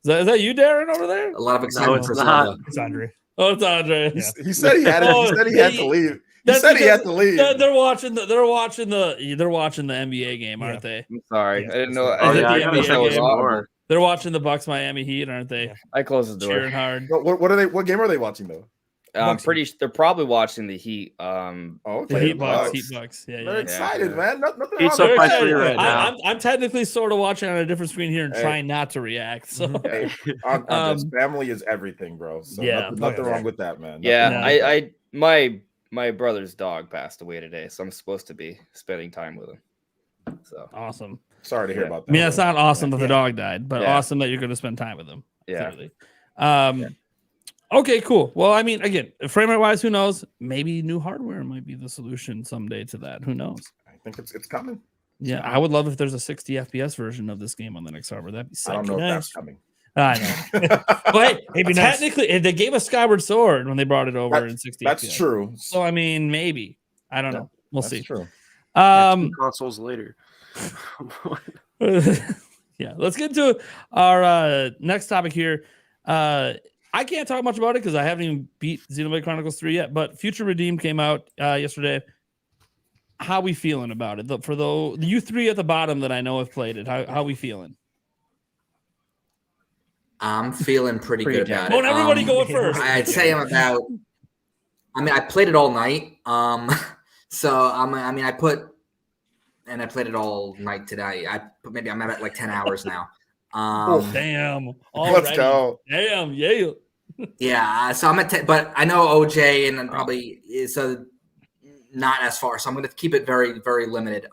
is that you, Darren, over there? A lot of excitement it's for not. Zelda. It's Andre. Oh, it's Andre. He said he had it. He said he had to leave. He said he had to leave. They're watching the NBA game, aren't they? I'm sorry. Yes, I didn't know. Oh, I yeah, I didn't gotta know check that was it audible. more. They're watching the Bucks Miami Heat, aren't they? Yeah. I closed the door. Cheering hard. What are they? What game are they watching though? I'm they're probably watching the Heat. Oh, The okay. Heat Bucks. Yeah, They're yeah. excited, Yeah. man. Nothing Heat's wrong up with by that. 3 right now. I'm technically sort of watching on a different screen here and Hey. trying not to react. So Hey, family is everything, bro. So Yeah. nothing wrong with that, man. Yeah, Nothing wrong with that. my brother's dog passed away today, so I'm supposed to be spending time with him. So awesome. Sorry to hear Yeah. about that. I mean, it's bro. not awesome that the dog died, but Yeah. awesome that you're going to spend time with him. yeah, Clearly. Okay, cool. Well, I mean, again, frame rate wise, who knows? Maybe new hardware might be the solution someday to that. Who knows? I think it's coming. Yeah, I would love if there's a 60 FPS version of this game on the next server. That'd be sick. I don't know if that's coming. I know. But It'd be nice. technically, they gave us Skyward Sword when they brought it over in 60 That's FPS. true. So, I mean, maybe. I don't know. We'll That's see. true. Two consoles later. Yeah, let's get to our next topic here. I can't talk much about it because I haven't even beat Xenoblade Chronicles 3 yet, but Future Redeemed came out yesterday. How we feeling about it? For you three at the bottom that I know have played it, how we feeling? I'm feeling pretty good about it. Won't everybody go first? I'd say I'm about. I mean, I played it all night. So I played it all night today. I'm at like 10 hours now. Damn. Let's go. Damn. Yeah. Yeah. So I'm at 10, but I know OJ and then probably so not as far. So I'm going to keep it very, very limited.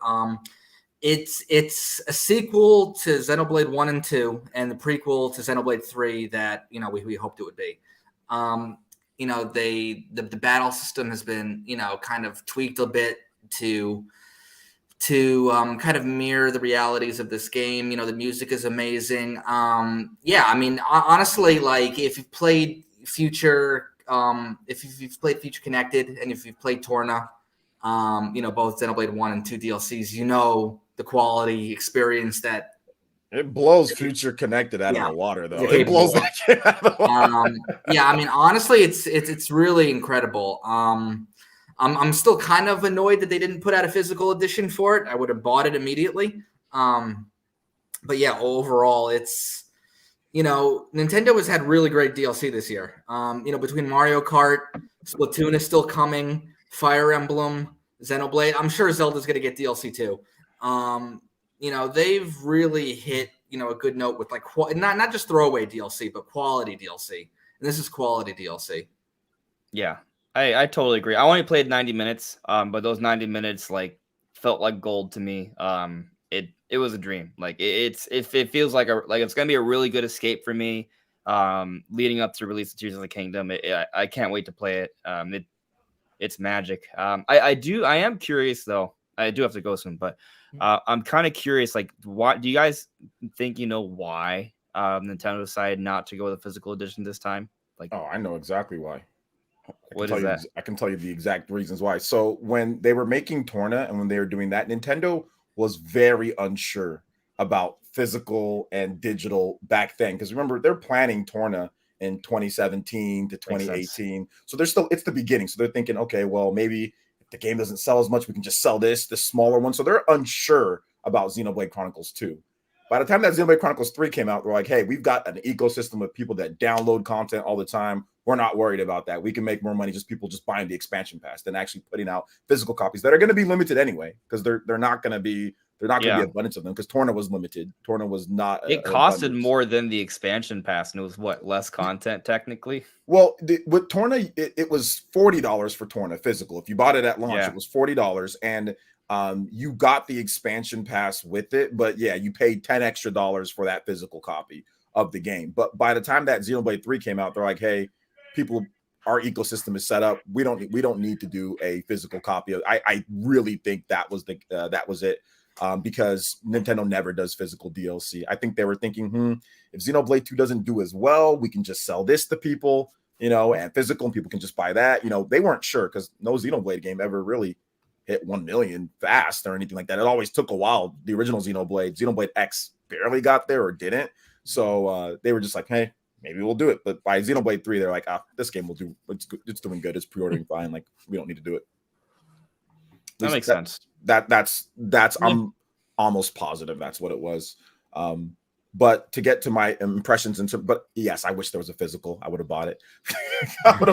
It's a sequel to Xenoblade 1 and 2 and the prequel to Xenoblade 3 that, we hoped it would be. The battle system has been, kind of tweaked a bit to kind of mirror the realities of this game. The music is amazing. Honestly, like if you've played Future Connected and if you've played Torna, both Xenoblade 1 and 2 DLCs, the quality experience that it blows Future Connected out of the water, though. It blows that kid out of the water. Honestly, it's really incredible. I'm still kind of annoyed that they didn't put out a physical edition for it. I would have bought it immediately. But yeah, overall, it's Nintendo has had really great DLC this year. Between Mario Kart, Splatoon is still coming, Fire Emblem, Xenoblade. I'm sure Zelda's going to get DLC too. They've really hit a good note with like not just throwaway DLC, but quality DLC. And this is quality DLC. Yeah. I totally agree. I only played 90 minutes, but those 90 minutes like felt like gold to me. It was a dream. Like it feels like it's gonna be a really good escape for me. Leading up to release of Tears of the Kingdom, I can't wait to play it. It's magic. I am curious though. I do have to go soon, but I'm kind of curious. Like, why do you guys think why Nintendo decided not to go with the physical edition this time? Like, I know exactly why. What is that? I can tell you the exact reasons why. So when they were making Torna and when they were doing that, Nintendo was very unsure about physical and digital back then. Because remember, they're planning Torna in 2017 to 2018. So it's the beginning. So they're thinking, okay, well, maybe if the game doesn't sell as much, we can just sell this smaller one. So they're unsure about Xenoblade Chronicles 2. By the time that Xenoblade Chronicles 3 came out, they're like, hey, we've got an ecosystem of people that download content all the time. we're not worried about that. We can make more money just people just buying the expansion pass than actually putting out physical copies that are going to be limited anyway, because they're not going to be abundance of them, because Torna was limited. Torna was not. It costed more than the expansion pass, and it was what, less content technically. Well, with Torna, it was $40 for Torna physical. If you bought it at launch, it was $40, and you got the expansion pass with it. But yeah, you paid $10 extra for that physical copy of the game. But by the time that Xenoblade 3 came out, they're like, hey, people, our ecosystem is set up. We don't need to do a physical copy of. I really think that was it. Because Nintendo never does physical DLC. I think they were thinking, if Xenoblade 2 doesn't do as well, we can just sell this to people, and physical, and people can just buy that. They weren't sure, because no Xenoblade game ever really hit 1 million fast or anything like that. It always took a while. The original Xenoblade X barely got there or didn't. So they were just like, hey, maybe we'll do it. But by Xenoblade 3, they're like, this game will do. It's doing good. It's pre-ordering fine. Like, we don't need to do it. That makes sense. That's I'm almost positive that's what it was. But to get to my impressions, but yes, I wish there was a physical. I would have bought it. I would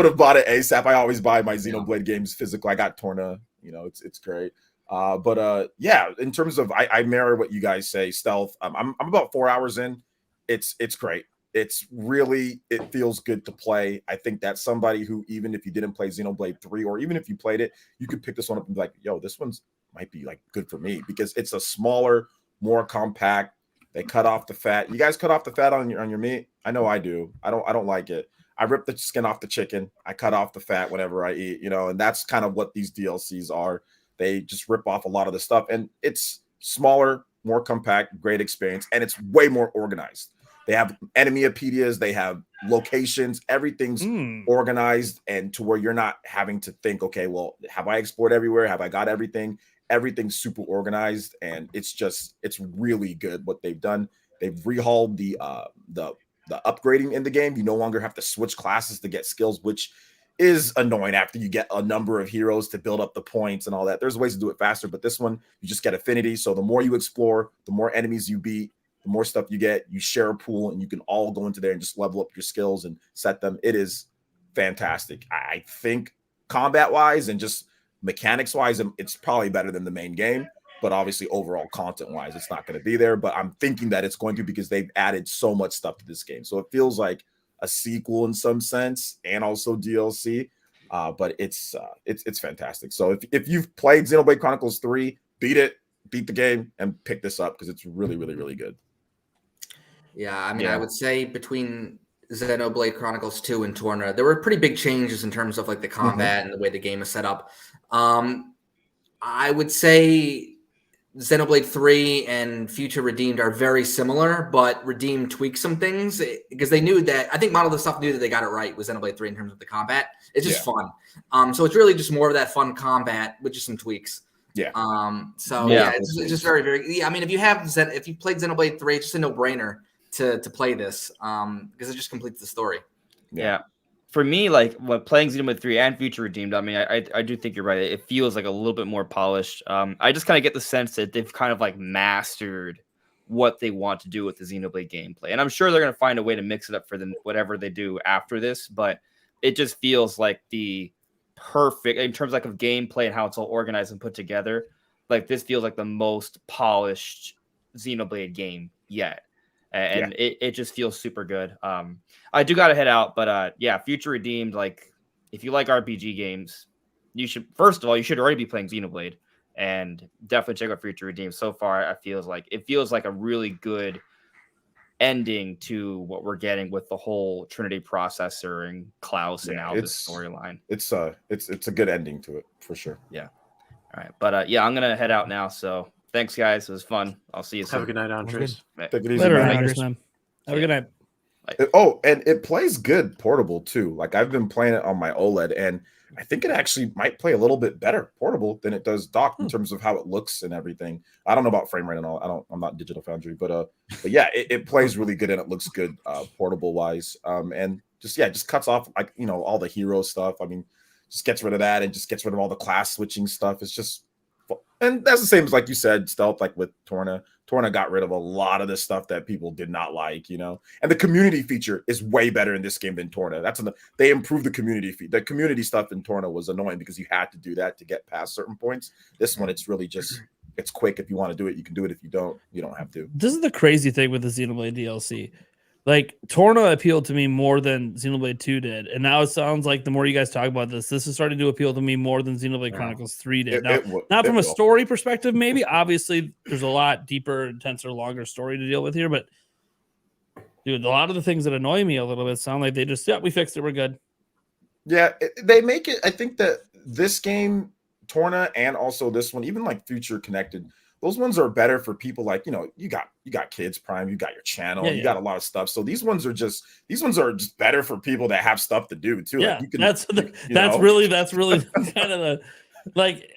have bought it ASAP. I always buy my Xenoblade games physical. I got Torna. It's great. Yeah, in terms of, I mirror what you guys say. Stealth. I'm about 4 hours in. It's great. It feels good to play. I think that's somebody who, even if you didn't play Xenoblade 3, or even if you played it, you could pick this one up and be like, yo, this one's might be like good for me, because it's a smaller, more compact. They cut off the fat. You guys cut off the fat on your meat? I know I do. I don't like it. I rip the skin off the chicken. I cut off the fat whenever I eat, and that's kind of what these DLCs are. They just rip off a lot of the stuff, and it's smaller, more compact, great experience, and it's way more organized. They have enemypedias, they have locations, everything's organized, and to where you're not having to think, okay, well, have I explored everywhere? Have I got everything? Everything's super organized, and it's really good what they've done. They've rehauled the upgrading in the game. You no longer have to switch classes to get skills, which is annoying after you get a number of heroes to build up the points and all that. There's ways to do it faster, but this one, you just get affinity. So the more you explore, the more enemies you beat, the more stuff you get. You share a pool, and you can all go into there and just level up your skills and set them. It is fantastic. I think combat-wise and just mechanics-wise, it's probably better than the main game. But obviously, overall content-wise, it's not going to be there. But I'm thinking that it's going to, because they've added so much stuff to this game. So it feels like a sequel in some sense, and also DLC. But it's fantastic. So if you've played Xenoblade Chronicles 3, beat the game, and pick this up, because it's really, really, really good. Yeah, I mean, I would say between Xenoblade Chronicles 2 and Torna, there were pretty big changes in terms of like the combat and the way the game is set up. I would say Xenoblade 3 and Future Redeemed are very similar, but Redeemed tweaked some things because they knew that, I think Model of Stuff knew that they got it right with Xenoblade 3 in terms of the combat. It's just fun. So it's really just more of that fun combat with just some tweaks. Yeah. It's just very, very. I mean, if you played Xenoblade 3, it's just a no-brainer to play this because it just completes the story. Yeah. For me, like playing Xenoblade 3 and Future Redeemed, I mean, I do think you're right. It feels like a little bit more polished. I just kind of get the sense that they've kind of like mastered what they want to do with the Xenoblade gameplay, and I'm sure they're going to find a way to mix it up for them, whatever they do after this. But it just feels like the perfect, in terms like of gameplay and how it's all organized and put together. Like this feels like the most polished Xenoblade game yet. And it just feels super good. I do gotta head out, but Future Redeemed, like if you like RPG games, you should already be playing Xenoblade, and definitely check out Future Redeemed. So far, it feels like a really good ending to what we're getting with the whole Trinity processor and Klaus and Albus storyline. It's a good ending to it for sure. Yeah. All right, but I'm gonna head out now. So. Thanks, guys. It was fun. I'll see you soon. Have a good night, Andres. Take it easy, Later, man. Andres, man. Have a good night. Oh, and it plays good portable too. Like I've been playing it on my OLED, and I think it actually might play a little bit better portable than it does docked in terms of how it looks and everything. I don't know about frame rate and all. I'm not Digital Foundry, but yeah, it plays really good and it looks good portable wise. And just cuts off like all the hero stuff. I mean, just gets rid of that and just gets rid of all the class switching stuff. It's just And that's the same as, like you said, stealth, like with Torna. Torna got rid of a lot of the stuff that people did not like, and the community feature is way better in this game than Torna. They improved the community feed. The community stuff in Torna was annoying because you had to do that to get past certain points. This one, it's really just, it's quick. If you want to do it, you can do it. If you don't have to. This is the crazy thing with the Xenoblade DLC. Like, Torna appealed to me more than Xenoblade 2 did. And now it sounds like the more you guys talk about this is starting to appeal to me more than Xenoblade Chronicles 3 did. Not from a story perspective, maybe. Obviously, there's a lot deeper, intenser, longer story to deal with here. But, dude, a lot of the things that annoy me a little bit sound like they just, we fixed it, we're good. Yeah, they make it. I think that this game, Torna, and also this one, even like Future Connected, those ones are better for people like, you got Kids Prime, you got your channel, you got a lot of stuff. So these ones are just better for people that have stuff to do too. Yeah, like that's really kind of the, like,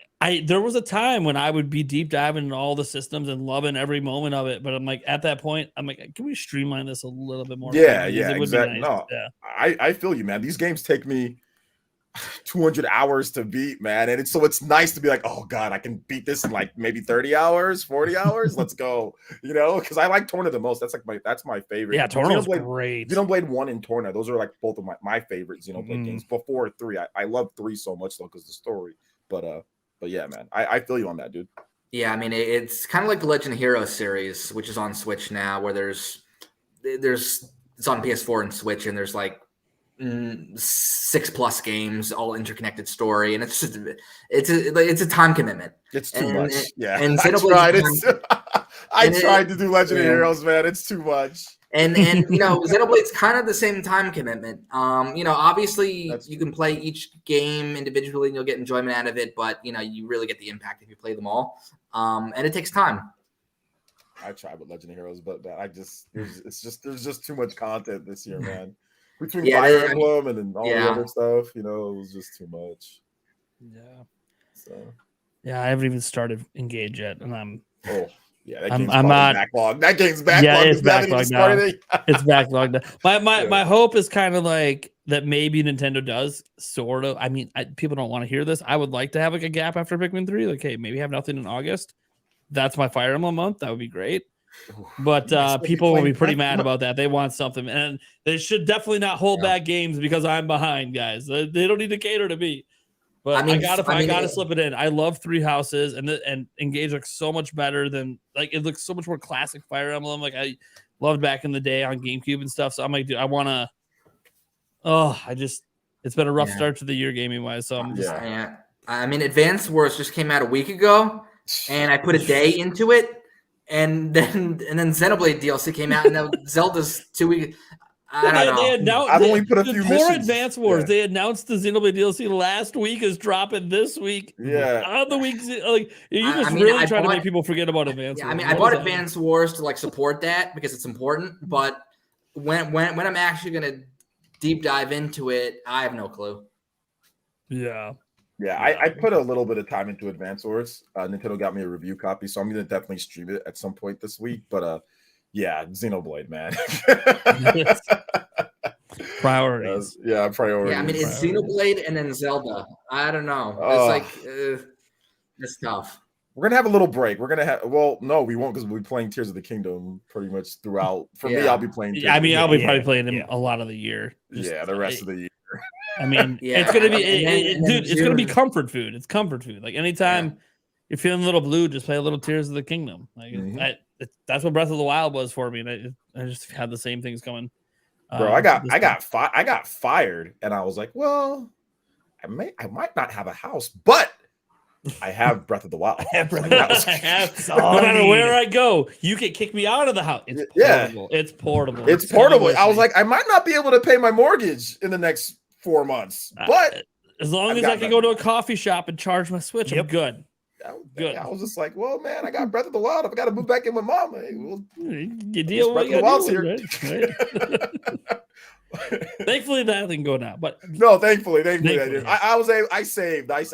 there was a time when I would be deep diving in all the systems and loving every moment of it. But I'm like, at that point, I'm like, can we streamline this a little bit more? Yeah, exactly. Nice. No, yeah. I feel you, man. These games take me 200 hours to beat, man, and it's nice to be like, oh god, I can beat this in like maybe 30 hours, 40 hours. Let's go, because I like Torna the most. That's my favorite. Yeah, Torna's great. Xenoblade 1 and Torna, those are like both of my favorite Xenoblade games before 3. I love 3 so much though because the story. But yeah, man, I feel you on that, dude. Yeah, I mean, it's kind of like the Legend of Heroes series, which is on Switch now, where it's on PS4 and Switch, and there's like 6+ games, all interconnected story, and it's a time commitment. It's too much. Yeah, and I tried to do Legend of Heroes, man. It's too much. And Xenoblade's kind of the same time commitment. Obviously you can play each game individually and you'll get enjoyment out of it, but you really get the impact if you play them all. And it takes time. I tried with Legend of Heroes, but there's just too much content this year, man. Between Fire Emblem and then all the other stuff, it was just too much. Yeah. So. Yeah, I haven't even started Engage yet, and I'm. Oh, yeah, that game's backlog. That game's backlog. Yeah, it's backlogged now. It's backlogged now. My hope is kind of like that. Maybe Nintendo does sort of. I mean, people don't want to hear this. I would like to have like a gap after Pikmin 3. Like, hey, maybe have nothing in August. That's my Fire Emblem month. That would be great. But people will be pretty mad about that. They want something, and they should definitely not hold back games because I'm behind, guys. They don't need to cater to me. But I gotta slip it in. I love Three Houses, and Engage looks so much better than it looks so much more classic Fire Emblem. Like I loved back in the day on GameCube and stuff. So I'm like, dude, I wanna. It's been a rough start to the year gaming wise. So I'm just. Yeah. I mean, Advance Wars just came out a week ago, and I put a day into it. And then Xenoblade DLC came out, and now Zelda's 2 weeks. I don't know. I've only put a few missions. For Advance Wars, they announced the Xenoblade DLC last week is dropping this week. Yeah, on the weeks, like you just really trying to make people forget about Advance Wars. I mean, I bought Advance Wars to support that because it's important. But when I'm actually gonna deep dive into it, I have no clue. Yeah. Yeah, I put a little bit of time into Advance Wars. Nintendo got me a review copy, so I'm going to definitely stream it at some point this week. But yeah, Xenoblade, man. Priorities. Priorities. Yeah, I mean, it's Xenoblade and then Zelda. I don't know. It's tough. We're going to have a little break. We're going to have, no, we won't because we'll be playing Tears of the Kingdom pretty much throughout. For me, I'll be playing Tears I'll be probably playing them a lot of the year. The rest of the year. I mean, it's gonna be, dude. It's gonna be comfort food. It's comfort food. Like anytime you're feeling a little blue, just play a little Tears of the Kingdom. Like that's what Breath of the Wild was for me. And I just had the same things coming. Bro, I got fired, and I was like, well, I might not have a house, but I have Breath of the Wild. No matter where I go, you can kick me out of the house. It's portable. It's portable. It's portable. I was like, I might not be able to pay my mortgage in the next 4 months, but as long as I can go to a coffee shop and charge my Switch, I'm good. Good. I was just like, well, man, I got Breath of the Wild. If I got to move back in with Mama, you deal with Breath of the Wild's here. Right? Thankfully, that didn't go now. But no, thankfully, I did. I saved. I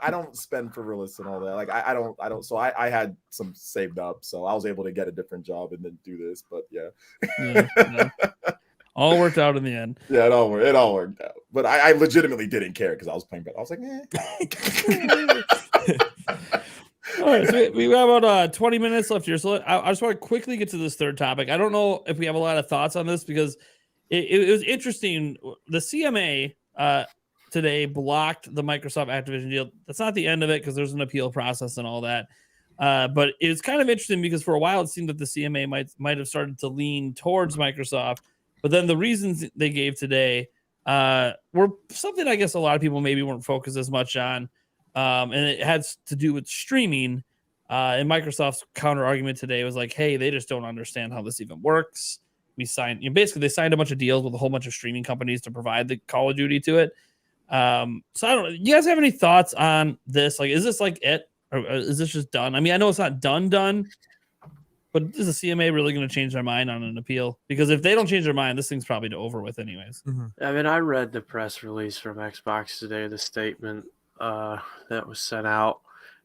don't spend for realists and all that. Like I don't. So I had some saved up, so I was able to get a different job and then do this. But yeah. All worked out in the end. Yeah, it all worked out. But I legitimately didn't care because I was playing better. I was like, All right, so we have about 20 minutes left here. So I just want to quickly get to this third topic. I don't know if we have a lot of thoughts on this because it was interesting. The CMA today blocked the Microsoft Activision deal. That's not the end of it because there's an appeal process and all that. But it's kind of interesting because for a while it seemed that the CMA might have started to lean towards Microsoft, but then the reasons they gave today were something I guess a lot of people maybe weren't focused as much on. And it has to do with streaming. And Microsoft's counter argument today was like, hey, they just don't understand how this even works. We signed, basically, they signed a bunch of deals with a whole bunch of streaming companies to provide the Call of Duty to it. So I don't know. You guys have any thoughts on this? Like, is this like it? Or is this just done? I mean, I know it's not done, but is the CMA really going to change their mind on an appeal? Because if they don't change their mind, this thing's probably over with anyways. Mm-hmm. I mean, I read the press release from Xbox today, the statement that was sent out,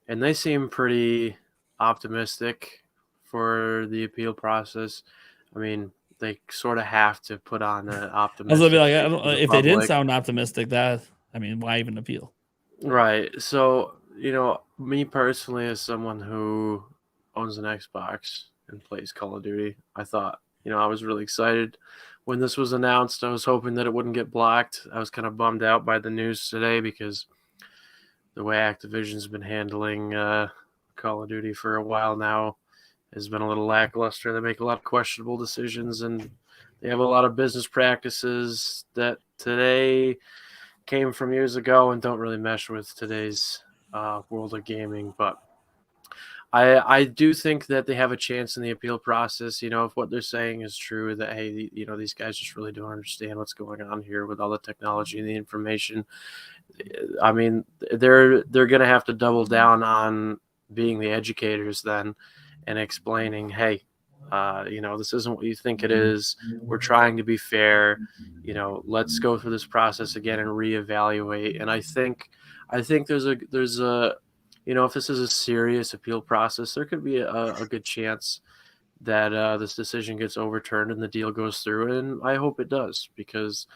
and they seem pretty optimistic for the appeal process. I mean, they sort of have to put on an optimistic. I was gonna be like, if they didn't sound optimistic, why even appeal? Right. So, me personally, as someone who owns an Xbox and plays Call of Duty, I thought, I was really excited when this was announced. I was hoping that it wouldn't get blocked. I was kind of bummed out by the news today because the way Activision's been handling Call of Duty for a while now has been a little lackluster. They make a lot of questionable decisions, and they have a lot of business practices that today came from years ago and don't really mesh with today's world of gaming. But I do think that they have a chance in the appeal process. If what they're saying is true, that, hey, these guys just really don't understand what's going on here with all the technology and the information. I mean, they're going to have to double down on being the educators then and explaining, hey, this isn't what you think it is. We're trying to be fair. Let's go through this process again and reevaluate. And I think there's a if this is a serious appeal process, there could be a good chance that this decision gets overturned and the deal goes through. And I hope it does because,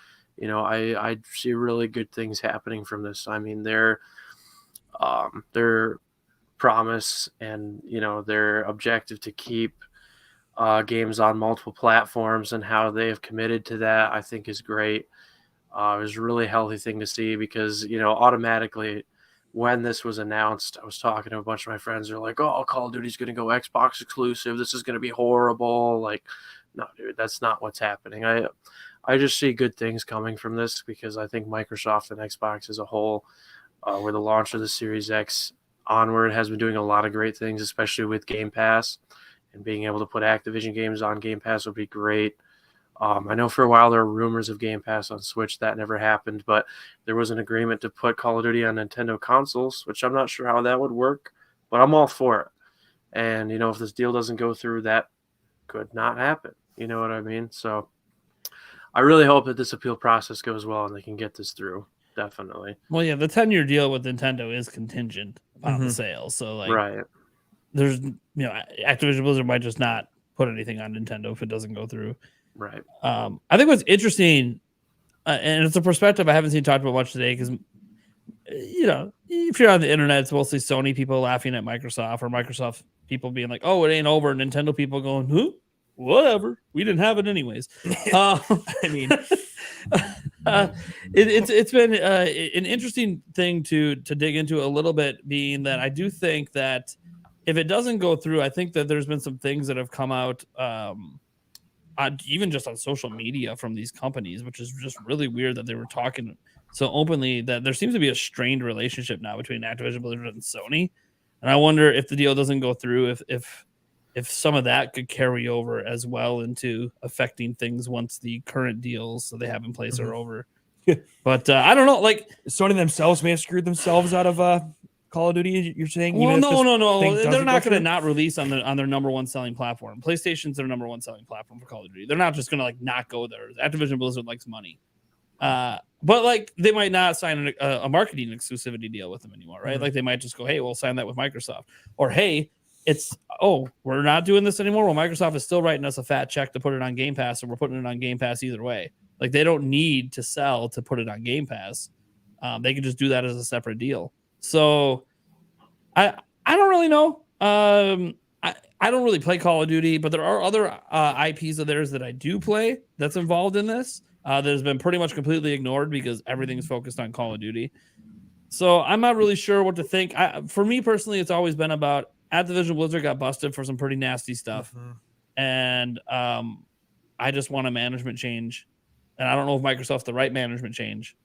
I see really good things happening from this. I mean, their promise and, their objective to keep games on multiple platforms and how they have committed to that, I think is great. It was a really healthy thing to see because, automatically when this was announced, I was talking to a bunch of my friends. They're like, oh, Call of Duty's going to go Xbox exclusive. This is going to be horrible. Like, no, dude, that's not what's happening. I just see good things coming from this because I think Microsoft and Xbox as a whole, with the launch of the Series X onward, has been doing a lot of great things, especially with Game Pass. And being able to put Activision games on Game Pass would be great. I know for a while there were rumors of Game Pass on Switch. That never happened, but there was an agreement to put Call of Duty on Nintendo consoles, which I'm not sure how that would work, but I'm all for it. And, if this deal doesn't go through, that could not happen. You know what I mean? So I really hope that this appeal process goes well and they can get this through. Definitely. Well, yeah, the 10-year deal with Nintendo is contingent upon the sales. So, like, right. There's, Activision Blizzard might just not put anything on Nintendo if it doesn't go through. Right. I think what's interesting, and it's a perspective I haven't seen talked about much today, because, if you're on the internet, it's mostly Sony people laughing at Microsoft, or Microsoft people being like, oh, it ain't over. Nintendo people going, huh? Whatever. We didn't have it anyways. It's been an interesting thing to dig into a little bit, being that I do think that if it doesn't go through, I think that there's been some things that have come out, even just on social media from these companies, which is just really weird that they were talking so openly that there seems to be a strained relationship now between Activision Blizzard and Sony. And I wonder if the deal doesn't go through, if some of that could carry over as well into affecting things once the current deals that they have in place are over. But I don't know, like Sony themselves may have screwed themselves out of Call of Duty. You're saying? Well, no. They're not going to not release on their number one selling platform. PlayStation's their number one selling platform for Call of Duty. They're not just going to not go there. Activision Blizzard likes money, but they might not sign a marketing exclusivity deal with them anymore, right? Like they might just go, hey, we'll sign that with Microsoft, or hey, we're not doing this anymore. Well, Microsoft is still writing us a fat check to put it on Game Pass, and we're putting it on Game Pass either way. Like they don't need to sell to put it on Game Pass. They can just do that as a separate deal. So I I don't really know. I don't really play Call of Duty, but there are other IPs of theirs that I do play that's involved in this. That has been pretty much completely ignored because everything's focused on Call of Duty. So I'm not really sure what to think. For me personally, it's always been about Activision Blizzard got busted for some pretty nasty stuff, and I just want a management change. And I don't know if Microsoft's the right management change,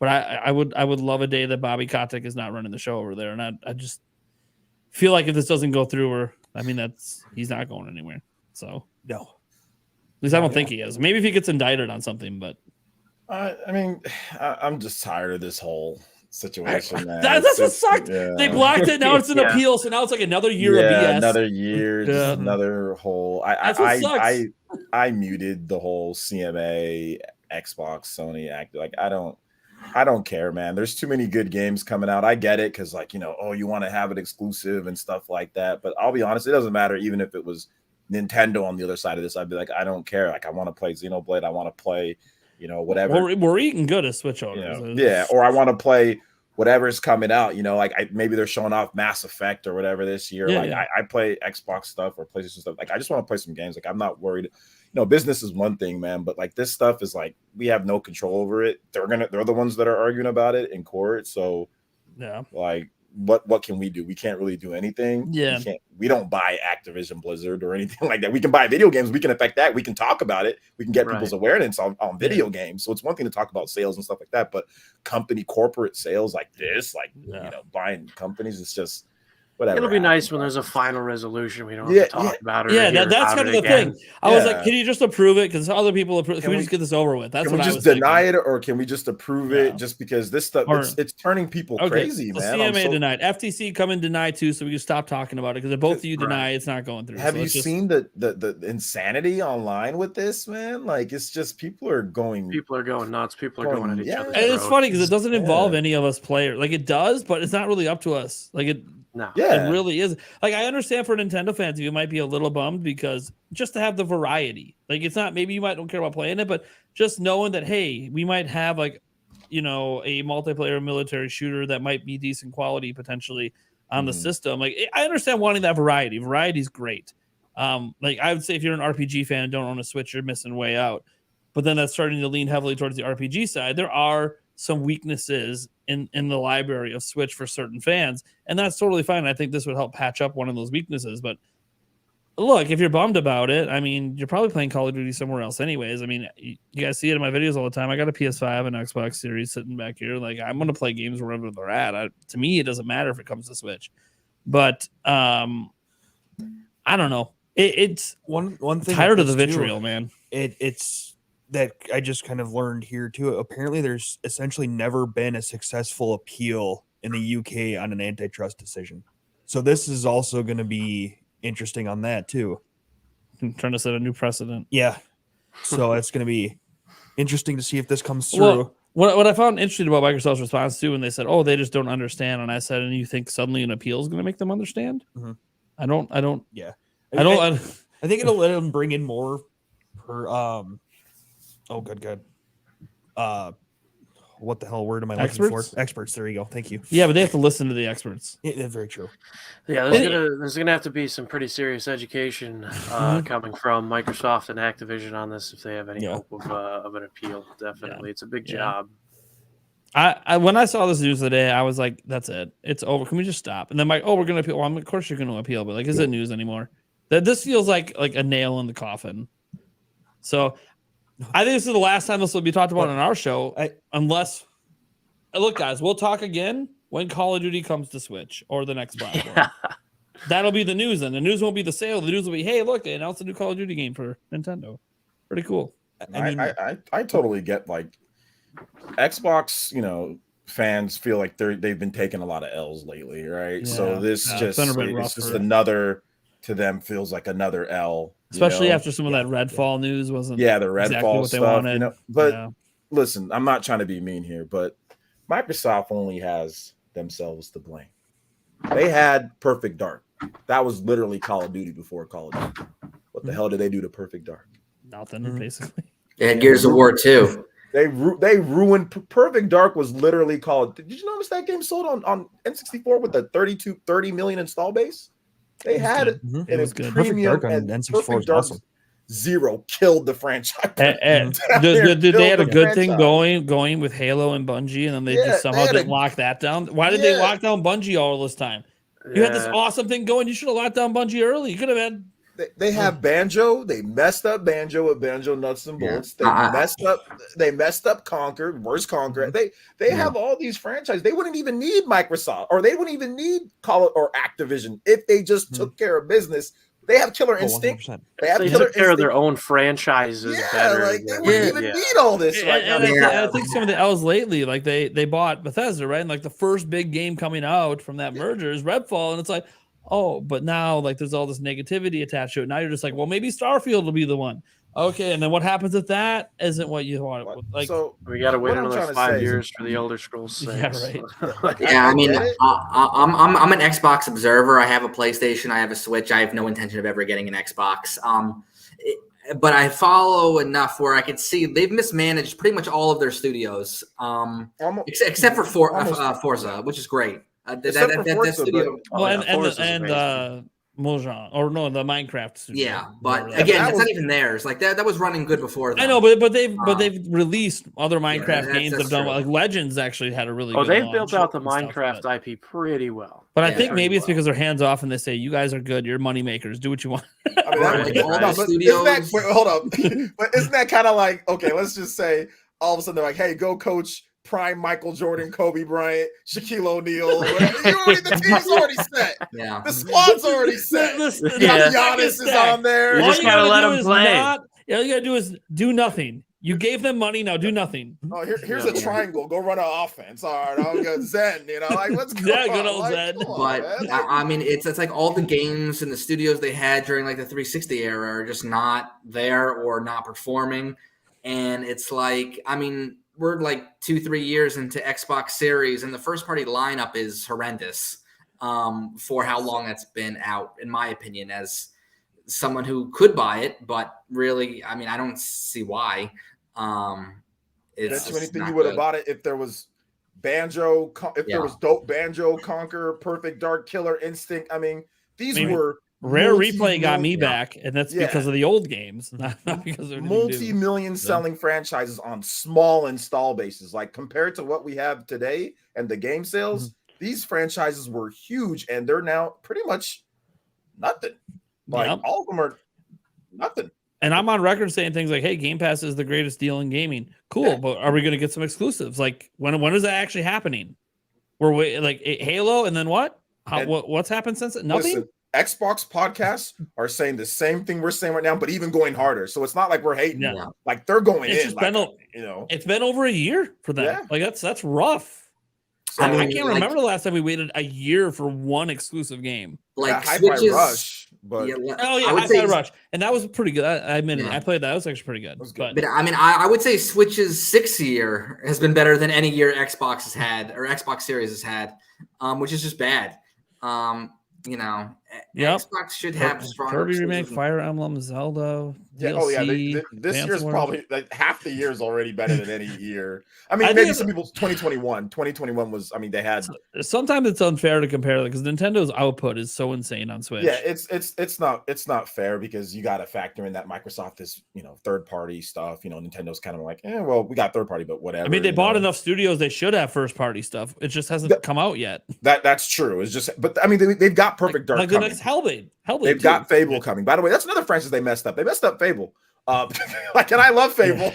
but I would love a day that Bobby Kotick is not running the show over there, and I just feel like if this doesn't go through, or he's not going anywhere. So no, at least I don't think he is. Maybe if he gets indicted on something, but I mean, I'm just tired of this whole situation, man. That's what sucked. Yeah. They blocked it. Now it's an appeal, so now it's like another year of BS. Another year, just another whole. I muted the whole CMA, Xbox, Sony act. Like I don't care, man. There's too many good games coming out. I get it because, like, you want to have it exclusive and stuff like that. But I'll be honest, it doesn't matter. Even if it was Nintendo on the other side of this, I'd be like, I don't care. Like, I want to play Xenoblade. I want to play, whatever. We're eating good as Switch owners. Yeah, or I want to play whatever's coming out. Maybe they're showing off Mass Effect or whatever this year. I play Xbox stuff or PlayStation stuff. Like, I just want to play some games. Like, I'm not worried. Business is one thing, man, but like this stuff is like we have no control over it. They're the ones that are arguing about it in court. So yeah, like what can we do? We can't really do anything. Yeah, we don't buy Activision Blizzard or anything like that. We can buy video games. We can affect that. We can talk about it. We can get people's awareness on video games. So it's one thing to talk about sales and stuff like that, but corporate sales like this, buying companies, it's just whatever. It'll be nice when there's a final resolution. We don't have to talk about it. Yeah, that's kind of the thing. I was like, can you just approve it? Because other people approve. Can we just get this over with? That's what I was thinking. Can we just deny it, or can we just approve it? Just because this stuff, it's turning people crazy, man. CMA denied. FTC come and deny too, so we can stop talking about it because if both of you deny, it's not going through. Have you seen the insanity online with this, man? Like, it's just people are going nuts. People are going at each other. And it's funny because it doesn't involve any of us players. Like, it does, but it's not really up to us. Like it. No. Yeah, it really is. Like, I understand for Nintendo fans, you might be a little bummed because just to have the variety, like, it's not, maybe you might don't care about playing it, but just knowing that, hey, we might have like, a multiplayer military shooter that might be decent quality potentially on the system. Like, I understand wanting that variety. Variety is great. Like, I would say if you're an RPG fan and don't own a Switch, you're missing way out. But then that's starting to lean heavily towards the RPG side. There are some weaknesses in the library of Switch for certain fans, and that's totally fine. I think this would help patch up one of those weaknesses. But look, if you're bummed about it, I mean, you're probably playing Call of Duty somewhere else anyways. I mean, you guys see it in my videos all the time. I got a PS5 and Xbox Series sitting back here. Like, I'm going to play games wherever they're at. To me, it doesn't matter if it comes to Switch. But I don't know. It's one thing. Tired of the vitriol, man. It's that I just kind of learned here too. Apparently, there's essentially never been a successful appeal in the UK on an antitrust decision. So this is also going to be interesting on that too. I'm trying to set a new precedent. Yeah. So it's going to be interesting to see if this comes through. Well, what I found interesting about Microsoft's response too, when they said, "Oh, they just don't understand," and I said, "And you think suddenly an appeal is going to make them understand?" Mm-hmm. I don't. Yeah. I think it'll let them bring in more per. Oh, good. What the hell word am I looking for? Experts. There you go. Thank you. Yeah, but they have to listen to the experts. Yeah, very true. Yeah, there's gonna have to be some pretty serious education coming from Microsoft and Activision on this if they have any hope of an appeal. Definitely, it's a big job. I when I saw this news today, I was like, "That's it. It's over. Can we just stop?" And then like, "Oh, we're gonna appeal." Well, of course you're gonna appeal, but like, is it news anymore? That this feels like a nail in the coffin. So. I think this is the last time this will be talked about on our show, unless look, guys, we'll talk again when Call of Duty comes to Switch or the next platform. Yeah. That'll be the news then. The news won't be the sale. The news will be, hey, look, they announced a new Call of Duty game for Nintendo. Pretty cool. I totally get like Xbox, fans feel like they've been taking a lot of L's lately, right? Yeah. So this it's just another to them feels like another L. Especially after some of that Redfall news wasn't the Redfall exactly what they wanted. But listen, I'm not trying to be mean here, but Microsoft only has themselves to blame. They had Perfect Dark. That was literally Call of Duty before Call of Duty. What the hell did they do to Perfect Dark? Nothing, basically. Yeah, Gears of War 2. They ruined Perfect Dark was literally called. Did you notice that game sold on N64 with a 30 million install base? They had it, Mhm. and It was it's good. premium. Perfect Dark on And N64 Perfect is Dark awesome. Zero killed the franchise. Did they had a good thing going with Halo and Bungie, and then they just somehow didn't lock that down? Why did they lock down Bungie all this time? You had this awesome thing going. You should have locked down Bungie early. You could have had. They have Banjo. They messed up Banjo with Banjo Nuts and Bolts. They messed up Conquer. Where's Conquer? They have all these franchises. They wouldn't even need Microsoft, or they wouldn't even need Call it or Activision if they just took care of business. They have Killer Instinct. 100%. They took care of their own franchises better. Like they wouldn't even need all this. I think some of the L's lately, like they bought Bethesda, right? And like the first big game coming out from that merger is Redfall, and it's like, oh, but now like there's all this negativity attached to it. Now you're just like, well, maybe Starfield will be the one. Okay, and then what happens if that isn't what you want? Like, so we got to wait another 5 years for the Elder Scrolls 6. Yeah, right. Yeah, I mean, I'm an Xbox observer. I have a PlayStation. I have a Switch. I have no intention of ever getting an Xbox. But I follow enough where I could see they've mismanaged pretty much all of their studios, except for Forza, which is great. That studio. And Mojang, or no, the Minecraft studio. Yeah, but again, it's not even theirs. Like that was running good before that. I know, but they've released other Minecraft games. Have done like Legends actually had a really. Good they've built out the Minecraft IP pretty well. But I think maybe it's because they're hands off and they say, "You guys are good. You're money makers. Do what you want." Hold up. But isn't that kind of like, okay? Let's just say all of a sudden they're like, "Hey, go coach." Prime Michael Jordan, Kobe Bryant, Shaquille O'Neal. The team's already set. Yeah, the squad's already set. Giannis is on there. You just gotta let them play. All you gotta do is do nothing. You gave them money, now do nothing. Oh, here's a triangle. Go run an offense. All right, I'll go Zen. Like let's go. Yeah, good old Zen. But I mean, it's like all the games and the studios they had during like the 360 era are just not there or not performing, and it's like, I mean, we're like 2-3 years into Xbox Series, and the first party lineup is horrendous for how long that's been out, in my opinion, as someone who could buy it, but really, I mean, I don't see why. That's the only thing you would have bought it if there was Banjo, there was dope Banjo, Conquer, Perfect Dark, Killer Instinct. I mean, these were Rare Replay got me back, and that's because of the old games, not because of multi-million selling franchises on small install bases. Like compared to what we have today and the game sales, these franchises were huge, and they're now pretty much nothing. Like all of them are nothing. And I'm on record saying things like, "Hey, Game Pass is the greatest deal in gaming." Cool, but are we going to get some exclusives? Like when is that actually happening? We're like Halo, and then what? What's happened since it? Nothing. Listen, Xbox podcasts are saying the same thing we're saying right now, but even going harder. So it's not like we're hating. Yeah. Like they're going it's in. Just been it's been over a year for them. Yeah. Like that's rough. So, I can't remember the last time we waited a year for one exclusive game. Like Hi-Fi Rush, but Hi-Fi Rush, and that was pretty good. I admit it. I played that. It was actually pretty good. But I mean, I would say Switch's 6th year has been better than any year Xbox has had or Xbox Series has had, which is just bad. Xbox should have stronger. Kirby remake, Fire Emblem, Zelda. DLC, this year's probably like half the year is already better than any year. I mean, maybe some people 2021 was. I mean, they had. Sometimes it's unfair to compare because Nintendo's output is so insane on Switch. Yeah, it's not fair because you got to factor in that Microsoft is third party stuff. Nintendo's kind of like, well, we got third party, but whatever. I mean, they bought enough studios; they should have first party stuff. It just hasn't come out yet. That's true. It's just, but I mean, they've got Perfect Dark. Like the next Hellblade. They've got Fable coming. By the way, that's another franchise they messed up. They messed up Fable. And I love Fable.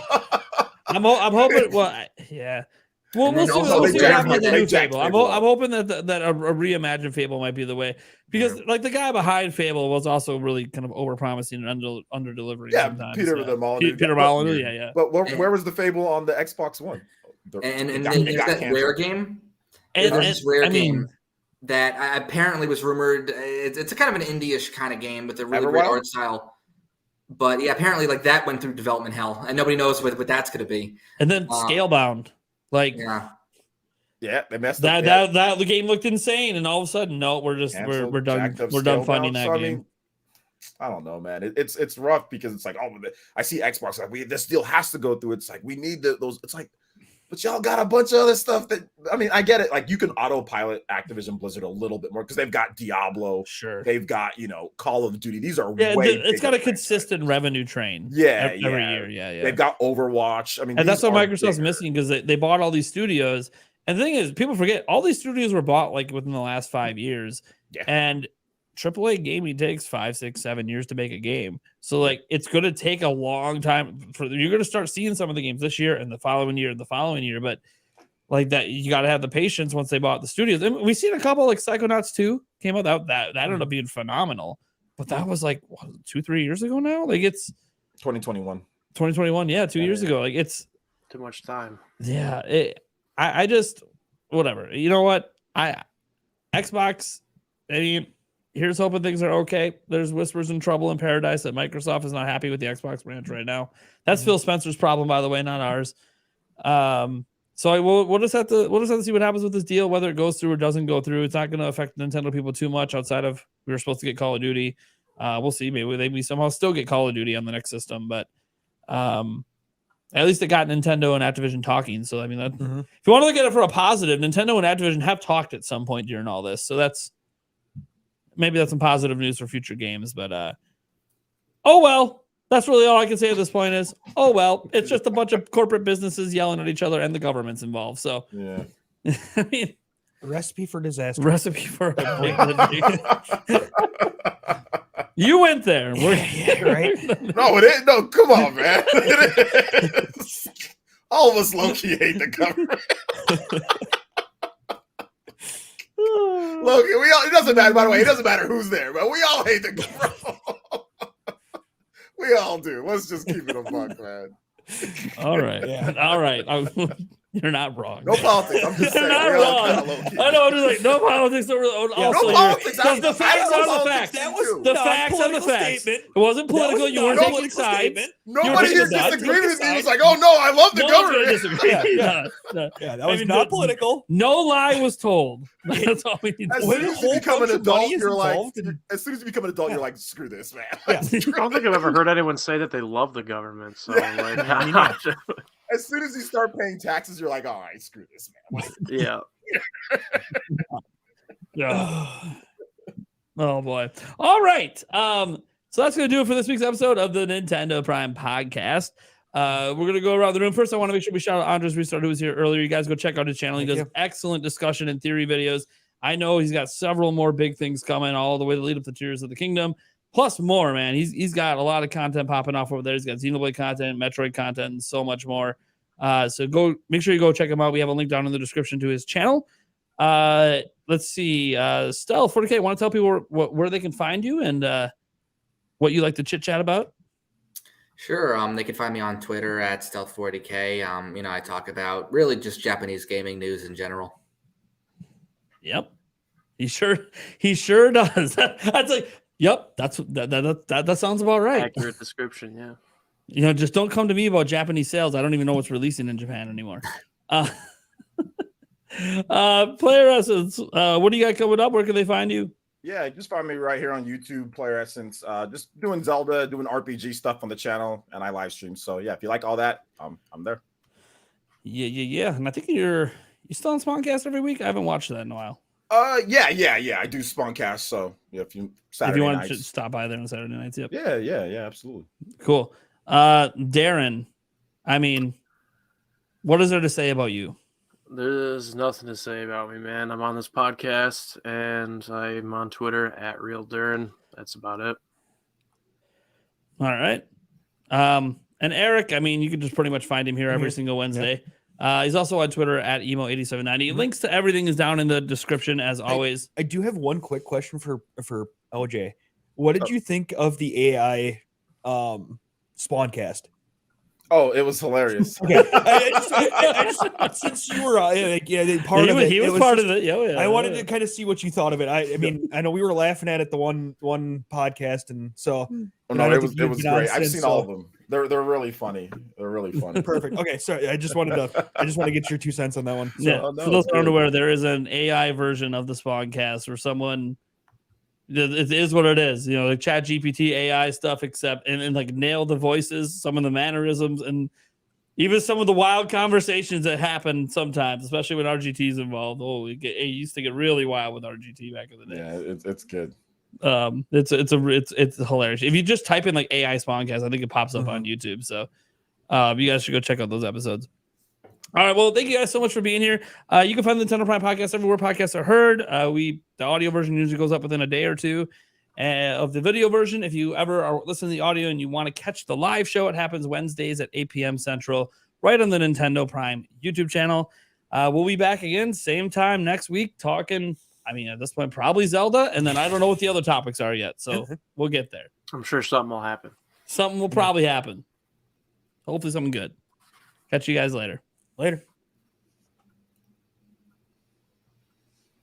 I'm hoping. Well, yeah. Well, we'll see what happens with the new Fable. I'm hoping that a reimagined Fable might be the way because like the guy behind Fable was also really kind of overpromising and under delivering. Yeah, sometimes. Peter Molyneux. Yeah. But where was the Fable on the Xbox One? And then there's that Rare game. Game that apparently was rumored. It's a kind of an indie-ish kind of game with a really great art style. But yeah, apparently like that went through development hell, and nobody knows what that's going to be. And then Scalebound, like they messed up. That the game looked insane, and all of a sudden, no, we're done. We're done funding that game. I don't know, man. It's rough because it's like, oh, I see Xbox like this deal has to go through. It's like we need those. It's like, but y'all got a bunch of other stuff that I get it. Like you can autopilot Activision Blizzard a little bit more because they've got Diablo, sure. They've got Call of Duty. These are it's got a consistent revenue train. Every year. Yeah. They've got Overwatch. And that's what Microsoft's missing because they bought all these studios. And the thing is, people forget all these studios were bought like within the last 5 years. Yeah. And AAA gaming takes 5, 6, 7 years to make a game. So like it's going to take a long time you're going to start seeing some of the games this year and the following year and the following year. But like that, you got to have the patience once they bought the studios. And we've seen a couple like Psychonauts 2 came out that ended up being phenomenal. But that was like 2-3 years ago now. Like it's 2021. 2021. Yeah, 2 years ago. Like it's too much time. Yeah. I just whatever. You know what? Xbox. I mean, here's hoping things are okay. There's whispers in trouble in paradise that Microsoft is not happy with the Xbox branch right now. That's Phil Spencer's problem, by the way, not ours. So we'll just have to see what happens with this deal, whether it goes through or doesn't go through. It's not going to affect Nintendo people too much outside of we were supposed to get Call of Duty. We'll see. Maybe we somehow still get Call of Duty on the next system, but at least it got Nintendo and Activision talking. So I mean, if you want to look at it for a positive, Nintendo and Activision have talked at some point during all this. So that's some positive news for future games. But oh well. That's really all I can say at this point is, oh, well, it's just a bunch of corporate businesses yelling at each other and the government's involved. So, yeah. I mean, recipe for disaster. Recipe for a big You went there. Yeah, right? No, it ain't. No, come on, man. All of us low-key hate the government. Look, it doesn't matter, by the way. It doesn't matter who's there, but we all hate the government. We all do. Let's just keep it a buck, man. All right. Yeah. All right. You're not wrong. No politics. I'm just saying. Not wrong. I know. I'm just like, no politics. Also, no politics. The facts are the facts. That was the facts are the facts. It wasn't political. You weren't taking sides. Nobody here disagreed with me. It was like, oh, no, I love the government. Yeah, that was not political. No lie was told. That's all we need. As soon as you become an adult, you're like, screw this, man. I don't think I've ever heard anyone say that they love the government. So, like, as soon as you start paying taxes, you're like, all right, screw this, man. Yeah. Yeah. Oh boy. All right. So that's gonna do it for this week's episode of the Nintendo Prime Podcast. We're gonna go around the room. First, I want to make sure we shout out Andres Restart, who was here earlier. You guys go check out his channel. He does excellent discussion and theory videos. I know he's got several more big things coming all the way to lead up to Tears of the Kingdom. Plus more, man. He's got a lot of content popping off over there. He's got Xenoblade content, Metroid content, and so much more. So go make sure you go check him out. We have a link down in the description to his channel. Let's see. Stealth 40K, want to tell people where they can find you and what you like to chit chat about? Sure. They can find me on Twitter at Stealth40K. I talk about really just Japanese gaming news in general. Yep. He sure does. That's like, yep, that sounds about right. Accurate description, yeah. Just don't come to me about Japanese sales. I don't even know what's releasing in Japan anymore. Player Essence, what do you got coming up? Where can they find you? Yeah, just find me right here on YouTube, Player Essence. Just doing Zelda, doing RPG stuff on the channel, and I live stream. So yeah, if you like all that, I'm there. Yeah. And I think you still on Spawncast every week? I haven't watched that in a while. Yeah. I do Spawncast. So yeah, if you want to stop by there on Saturday nights, yep. Yeah, absolutely. Cool. Darren, I mean, what is there to say about you? There's nothing to say about me, man. I'm on this podcast and I'm on Twitter at RealDarren. That's about it. All right. And Eric, I mean, you can just pretty much find him here every single Wednesday. Yep. He's also on Twitter at emo8790. Links to everything is down in the description as always. I do have one quick question for LJ. What did you think of the AI Spawncast? Oh, it was hilarious. Okay, I just since you were part of it, he was part of it. Yeah, I wanted to kind of see what you thought of it. I mean, I know we were laughing at it the one podcast, and so it was great. I've seen all of them. They're really funny. They're really funny. Perfect. Okay, sorry. I just want to get your 2 cents on that one. So, for those who aren't aware, there is an AI version of the Spawncast where someone It is what it is. You know, the Chat GPT AI stuff, except and like nail the voices, some of the mannerisms, and even some of the wild conversations that happen sometimes, especially when RGT's involved. Oh, it used to get really wild with RGT back in the day. Yeah, it's good. It's hilarious. If you just type in like AI Spawncast, I think it pops up on YouTube. So you guys should go check out those episodes. All right, well, thank you guys so much for being here. You can find the Nintendo Prime podcast everywhere podcasts are heard. The audio version usually goes up within a day or two of the video version. If you ever are listening to the audio and you want to catch the live show, it happens Wednesdays at 8 p.m. Central, right on the Nintendo Prime YouTube channel. We'll be back again, same time next week, talking, I mean, at this point, probably Zelda, and then I don't know what the other topics are yet, so we'll get there. I'm sure something will happen. Something will probably happen. Hopefully something good. Catch you guys later. Later.